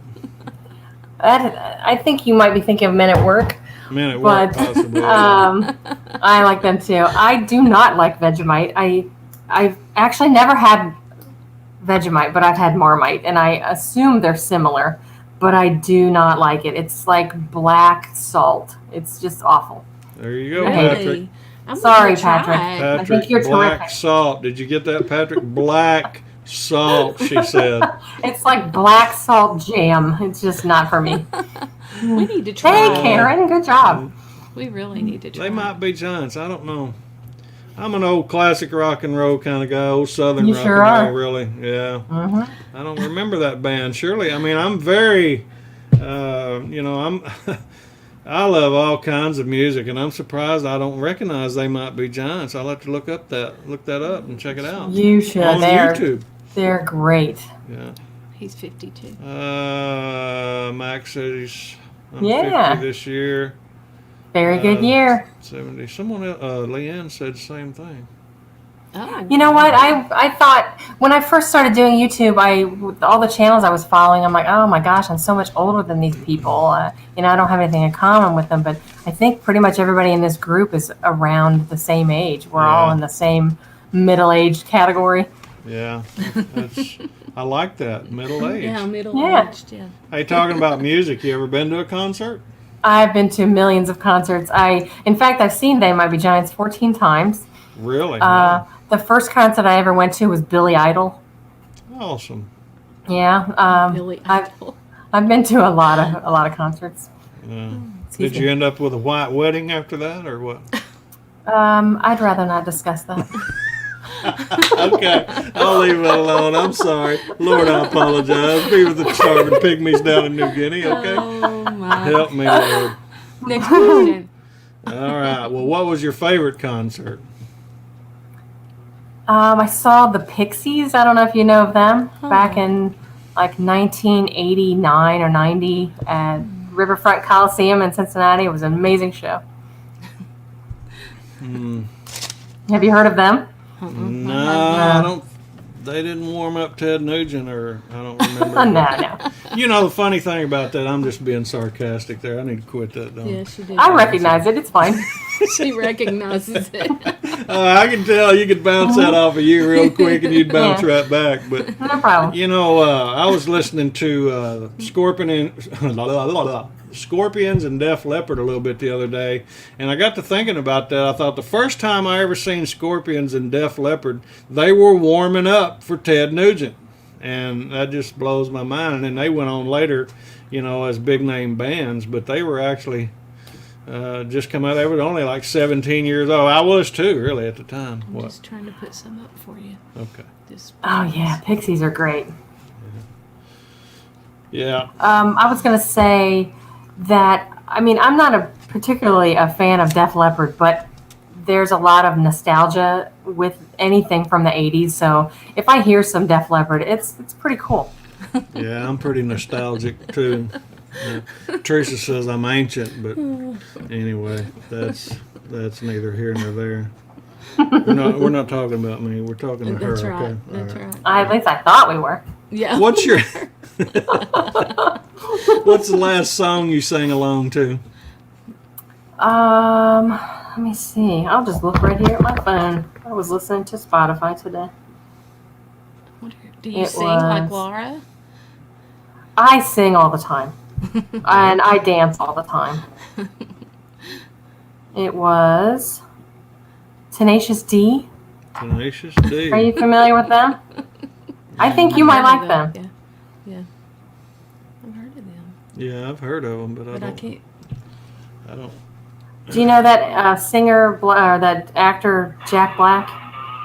I think you might be thinking of Men at Work. Man, it But worked possibly. I like them too. I do not like Vegemite. I've actually never had Vegemite, but I've had Marmite, and I assume they're similar, but I do not like it. It's like black salt. It's just awful. There you go, I hate Patrick. Really? I'm Sorry, gonna try Patrick. it. Patrick, think you're black terrific. salt. Did you get that, Patrick? Black salt, she said. It's like black salt jam. It's just not for me. We need to try Hey, it. Karen, good job. We really need to try They it. might be giants. I don't know. I'm an old classic rock and roll kind of guy, old Southern You rock sure and roll, are. really. Yeah. Hmm. I don't remember that band. Surely, I mean, I'm very, you know, I love all kinds of music, and I'm surprised I don't recognize They Might Be Giants. I'll have to look that up and check it out You should. on YouTube. They're great. Yeah. He's 52. Max says I'm Yeah. 50 this year. Very good year. 70. Someone else, Leanne said the same thing. Oh. You know what? I thought when I first started doing YouTube, all the channels I was following, I'm like, oh my gosh, I'm so much older than these people. You know, I don't have anything in common with them, but I think pretty much everybody in this group is around the same age. We're all Yeah. in the same middle-aged category. Yeah. I like that. Middle age. Yeah, middle-aged, yeah. Hey, talking about music, you ever been to a concert? I've been to millions of concerts. In fact, I've seen They Might Be Giants 14 times. Really? The first concert I ever went to was Billy Idol. Awesome. Yeah, Billy I've Idol. I've been to a lot of concerts. Yeah. Excuse Did me. you end up with a white wedding after that, or what? I'd rather not discuss that. Okay, I'll leave it alone. I'm sorry. Lord, I apologize. Be with the starving pygmies down in New Guinea, okay? Oh, my. Help me, Lord. Next question. All right. Well, what was your favorite concert? I saw the Pixies. I don't know if you know of them. Back in like 1989 or 90 at Riverfront Coliseum in Cincinnati. It was an amazing show. Have you heard of them? No, I don't. They didn't warm up Ted Nugent, or I don't remember. No. You know, the funny thing about that, I'm just being sarcastic there. I need to quit that, don't I? Yeah, she did. I recognize it. It's fine. She recognizes it. I can tell you could bounce that off of you real quick and you'd bounce Yeah. right back. But, No problem. you know, I was listening to Scorpions and Def Leppard a little bit the other day, and I got to thinking about that. I thought the first time I ever seen Scorpions and Def Leppard, they were warming up for Ted Nugent, and that just blows my mind. And then they went on later, you know, as big name bands, but they were actually just come out. They were only like 17 years old. I was too, really, at the time. I'm What? just trying to put some up for you. Okay. Just Oh yeah, Pixies are great. Yeah. I was going to say that, I mean, I'm not particularly a fan of Def Leppard, but there's a lot of nostalgia with anything from the 80s. So if I hear some Def Leppard, it's pretty cool. Yeah, I'm pretty nostalgic too. Teresa says I'm ancient, but anyway, that's neither here nor there. We're not talking about me. We're talking to her. That's right. Okay? That's All right. right. At least I thought we were. Yeah. What's your What's the last song you sang along to? Let me see. I'll just look right here at my phone. I was listening to Spotify today. Do you It sing like was- Laura? I sing all the time. And I dance all the time. It was Tenacious D. Tenacious D. Are you familiar with them? I think you might like them. Yeah. Yeah. I've heard of them. Yeah, I've heard of them, but But I don't. can't. I don't. Do you know that singer or that actor Jack Black?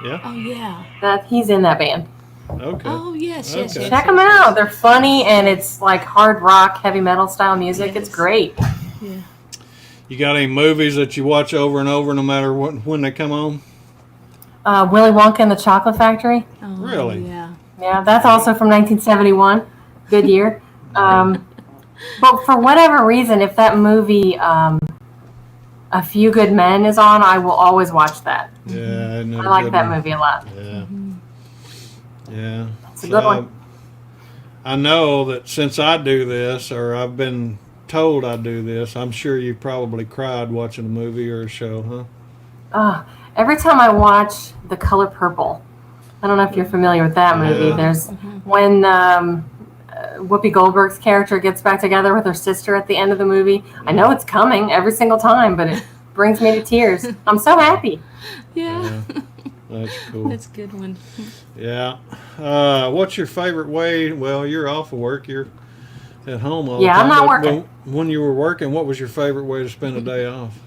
Yeah. Oh, yeah. That he's in that band. Okay. Oh, yes, yes, Okay. yes. Check them out. They're funny and it's like hard rock, heavy metal style music. It's Yes. great. Yeah. You got any movies that you watch over and over, no matter when they come on? Willy Wonka and the Chocolate Factory. Oh, Really? Yeah. Yeah, that's also from 1971. Good year. But for whatever reason, if that movie, A Few Good Men is on, I will always watch that. Yeah, isn't it I a like good that one? movie a lot. Yeah. Yeah. It's a good one. I know that since I do this, or I've been told I do this, I'm sure you probably cried watching a movie or a show, huh? Every time I watch The Color Purple, I don't know if you're familiar with that movie. Yeah. There's when Whoopi Goldberg's character gets back together with her sister at the end of the movie. I know it's coming every single time, but it brings me to tears. I'm so happy. Yeah. That's cool. That's a good one. Yeah. What's your favorite way? Well, you're off of work. You're at home all the Yeah, time. I'm not but working. When you were working, what was your favorite way to spend a day off?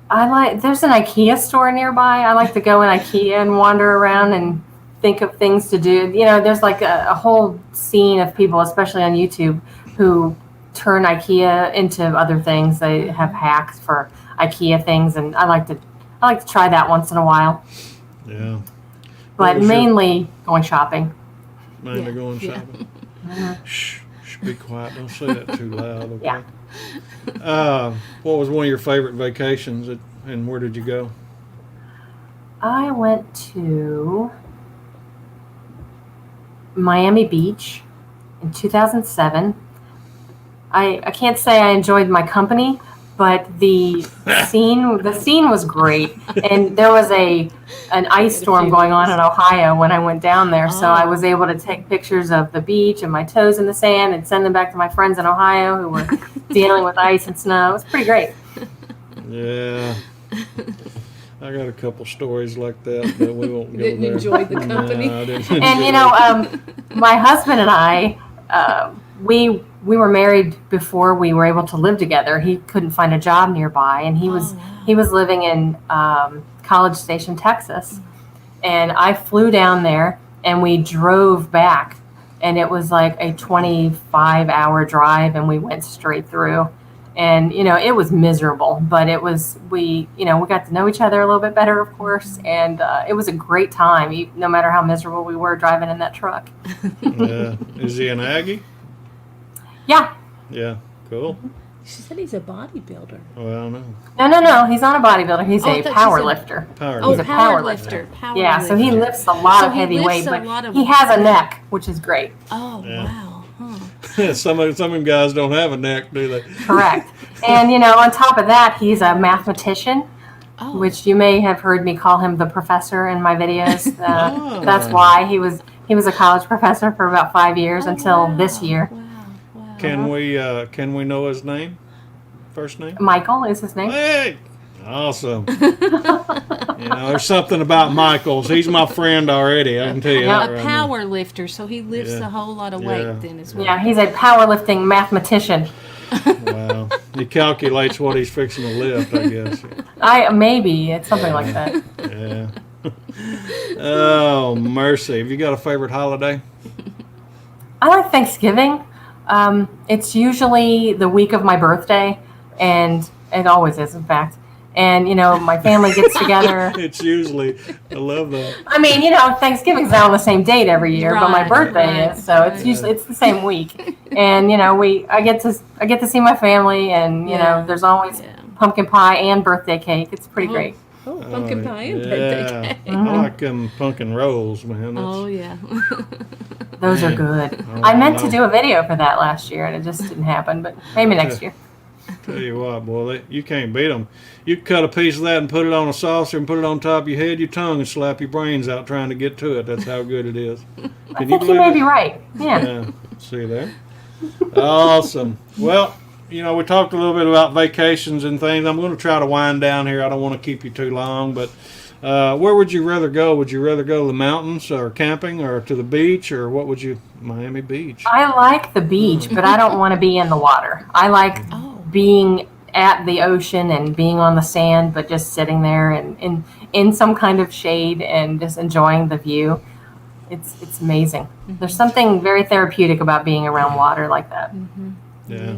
There's an IKEA store nearby. I like to go in IKEA and wander around and think of things to do. You know, there's like a whole scene of people, especially on YouTube, who turn IKEA into other things. They have hacks for IKEA things, and I like to try that once in a while. Yeah. But was your- mainly going shopping. Mainly Yeah, going yeah. shopping. Shh, be quiet. Don't say that too loud. Okay? Yeah. What was one of your favorite vacations, and where did you go? I went to Miami Beach in 2007. I can't say I enjoyed my company, but the scene was great, and there was an ice storm going on in Ohio when I went down there, so I was able to take pictures of the beach and my toes in the sand and send them back to my friends in Ohio who were dealing with ice and snow. It was pretty great. Yeah. I got a couple stories like that, but we won't go Didn't there. enjoy the company. No, I didn't And enjoy you know, my husband and I, we were married before we were able to live together. He couldn't find a job nearby, and he was living in College Station, Texas. And I flew down there, and we drove back, and it was like a 25-hour drive, and we went straight through. And you know, it was miserable, but we got to know each other a little bit better, of course, and it was a great time. No matter how miserable we were driving in that truck. Yeah. Is he an Aggie? Yeah. Yeah. Cool. She said he's a bodybuilder. Well, no. No. He's not a bodybuilder. He's Oh, I a thought power you said- lifter. Power. Oh, He's a power power lifter. Power Yeah, so he lifter. lifts a lot So of he heavy weight, lifts a but lot of- he has a neck, which is great. Oh, Yeah. wow. Huh. some of them guys don't have a neck, do they? Correct. And you know, on top of that, he's a mathematician, Oh. which you may have heard me call him the professor in my videos. Oh. That's why he was a college professor for about 5 years Oh, until wow. this year. Wow. Wow. Can we know his name? First name? Michael is his name. Hey, awesome. There's something about Michael's. He's my friend already. I can tell you Yeah. that A right power lifter, so he lifts Yeah. a whole lot of Yeah. weight then as well. Yeah, he's a powerlifting mathematician. Wow. He calculates what he's fixing to lift, I guess. Maybe it's something like that. Yeah. Oh, mercy. Have you got a favorite holiday? I like Thanksgiving. It's usually the week of my birthday, and it always is, in fact. And my family gets together. It's usually. I love that. I mean, Thanksgiving's not on the same date every year, but my Right, birthday right, is, so it's usually it's the same week. And I get to see my family, and Yeah. there's always Yeah. pumpkin pie and birthday cake. It's pretty great. Oh, pumpkin pie and birthday cake. I like them pumpkin rolls, man. Oh, yeah. Those are Man. good. Oh, I meant no. to do a video for that last year, and it just didn't happen. But maybe next year. Tell you what, boy, you can't beat them. You cut a piece of that and put it on a saucer and put it on top of your head, your tongue, and slap your brains out trying to get to it. That's how good it is. I think you may be right. Yeah. Yeah. See there? Awesome. Well, we talked a little bit about vacations and things. I'm going to try to wind down here. I don't want to keep you too long, but where would you rather go? Would you rather go to the mountains or camping or to the beach, or what would you? Miami Beach. I like the beach, but I don't want to be in the water. I like being at the ocean and being on the sand, but just sitting there and in some kind of shade and just enjoying the view. It's amazing. There's something very therapeutic about being around water like that. Yeah.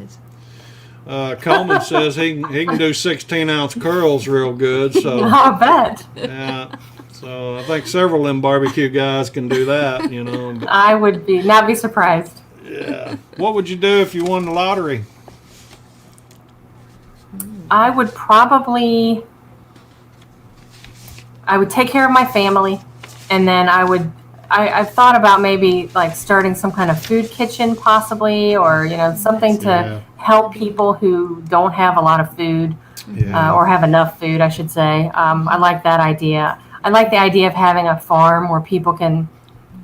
Coleman says he can do 16-ounce curls real good. So I bet. yeah. So I think several of them barbecue guys can do that. But, I would not be surprised. yeah. What would you do if you won the lottery? I would take care of my family, and then I've thought about maybe like starting some kind of food kitchen possibly, or something to Yeah. help people who don't have a lot of food, Yeah. or have enough food, I should say. I like that idea. I like the idea of having a farm where people can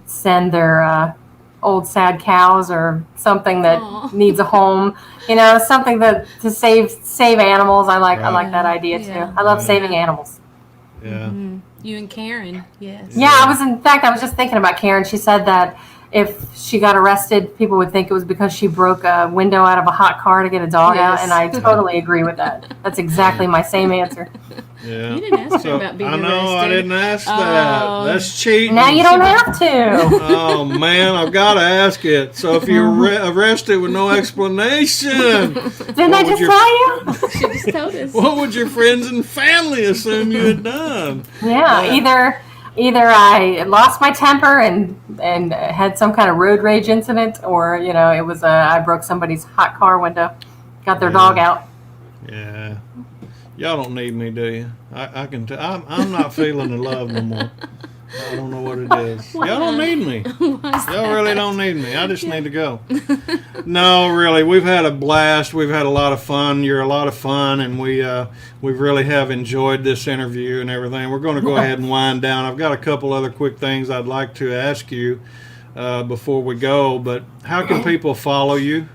send their old sad cows or something that Aw. needs a home. Something to save animals. I like that idea too. Yeah. I love Yeah. saving animals. Yeah. You and Karen, yes. Yeah, in fact, I was just thinking about Karen. She said that if she got arrested, people would think it was because she broke a window out of a hot car to get a dog out, Yes. and I totally agree with that. That's exactly my same answer. Yeah. You didn't ask her about being I know arrested. I didn't ask that. Oh. That's cheating. Now you don't have to. Oh man, I've got to ask it. So if you're arrested with no explanation, Didn't I just tell you? She just told us. what would your friends and family assume you had done? Yeah, either I lost my temper and had some kind of road rage incident, or it was I broke somebody's hot car window, got their dog out. Yeah. Y'all don't need me, do you? I can tell. I'm not feeling the love no more. I don't know what it is. Y'all don't need me. Y'all really don't need me. I just need to go. No, really, we've had a blast. We've had a lot of fun. You're a lot of fun, and we really have enjoyed this interview and everything. We're going to go ahead and wind down. I've got a couple other quick things I'd like to ask you before we go. But how can people follow you?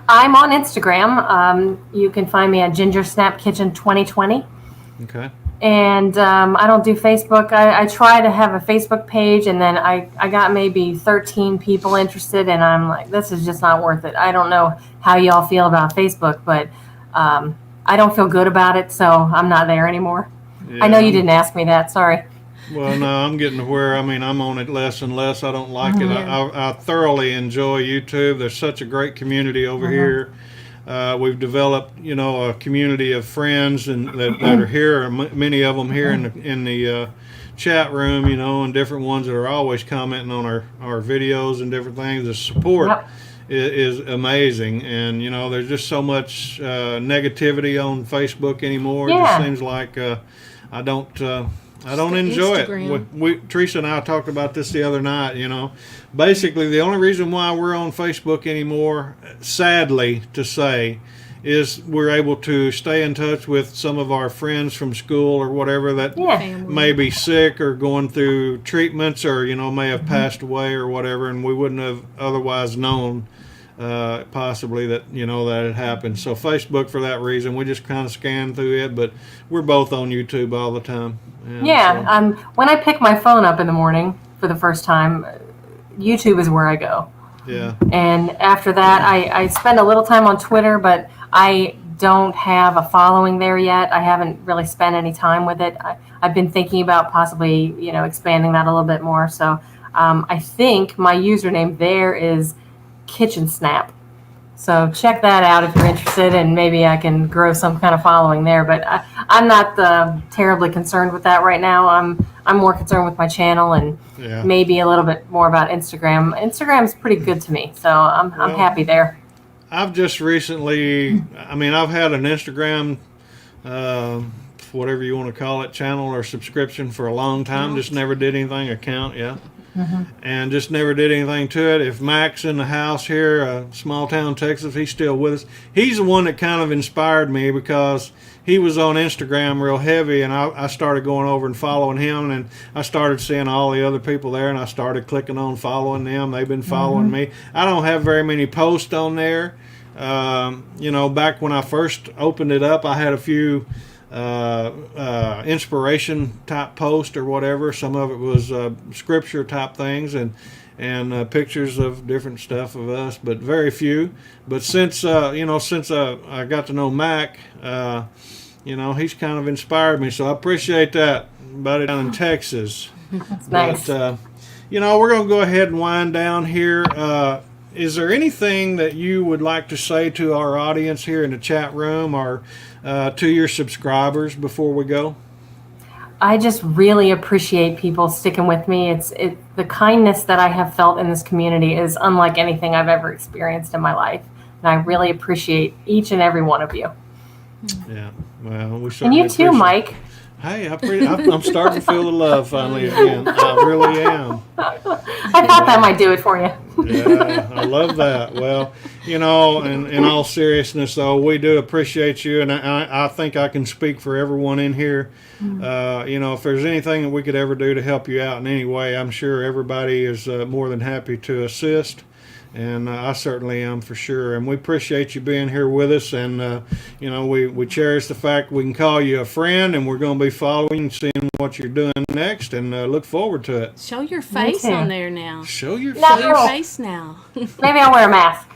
I'm on Instagram. You can find me at Ginger Snap Kitchen 2020. Okay. And I don't do Facebook. I try to have a Facebook page, and then I got maybe 13 people interested, and I'm like, this is just not worth it. I don't know how y'all feel about Facebook, but I don't feel good about it, so I'm not there anymore. I know you didn't ask me that. Sorry. Well, no, I'm getting to where, I'm on it less and less. I don't like it. I thoroughly enjoy YouTube. There's such a great community over here. We've developed, a community of friends and that are here, many of them here in the chat room, and different ones that are always commenting on our videos and different things. The support is amazing, and there's just so much negativity on Facebook anymore. It just seems like I don't enjoy it. Teresa and I talked about this the other night. Basically the only reason why we're on Facebook anymore, sadly to say, is we're able to stay in touch with some of our friends from school or whatever that may be sick or going through treatments or may have passed away or whatever, and we wouldn't have otherwise known possibly that that had happened. So Facebook, for that reason, we just kind of scan through it, but we're both on YouTube all the time. And when I pick my phone up in the morning for the first time, YouTube is where I go. Yeah. And after that, I spend a little time on Twitter, but I don't have a following there yet. I haven't really spent any time with it. I've been thinking about possibly, expanding that a little bit more. So I think my username there is Kitchen Snap. So check that out if you're interested, and maybe I can grow some kind of following there. But I'm not terribly concerned with that right now. I'm more concerned with my channel and maybe a little bit more about Instagram. Instagram's pretty good to me, so I'm happy there. I've just recently, I've had an Instagram, whatever you want to call it, channel or subscription for a long time. Just never did anything, account, and just never did anything to it. If Mac's in the house here, small town Texas, he's still with us. He's the one that kind of inspired me because he was on Instagram real heavy, and I started going over and following him, and I started seeing all the other people there, and I started clicking on following them. They've been following me. I don't have very many posts on there. Back when I first opened it up, I had a few inspiration type post or whatever. Some of it was scripture type things and pictures of different stuff of us, but very few. But since I got to know Mac, he's kind of inspired me, so I appreciate that, buddy, down in Texas. That's nice. But we're going to go ahead and wind down here. Is there anything that you would like to say to our audience here in the chat room or to your subscribers before we go? I just really appreciate people sticking with me. The kindness that I have felt in this community is unlike anything I've ever experienced in my life, and I really appreciate each and every one of you. Yeah, well, we and you too, Mike. Hey, I'm starting to feel the love finally again. I really am. I thought that might do it for you. Yeah, I love that. Well, in all seriousness, though, we do appreciate you, and I think I can speak for everyone in here. If there's anything that we could ever do to help you out in any way, I'm sure everybody is more than happy to assist. And I certainly am, for sure. And we appreciate you being here with us. And, we cherish the fact we can call you a friend, and we're going to be following, seeing what you're doing next, and look forward to it. Show your face on there now. Show your face now. Maybe I'll wear a mask.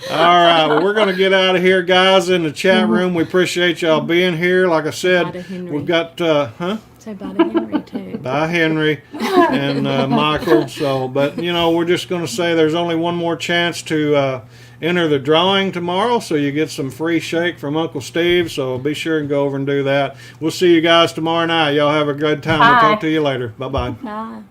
All right, well, we're going to get out of here, guys, in the chat room. We appreciate y'all being here. Like I said, we've got, Say bye to Henry, too. Bye, Henry and Michael. But, we're just going to say there's only one more chance to enter the drawing tomorrow, so you get some free shake from Uncle Steve. So be sure and go over and do that. We'll see you guys tomorrow night. Y'all have a good time. Bye. We'll talk to you later. Bye-bye. Bye.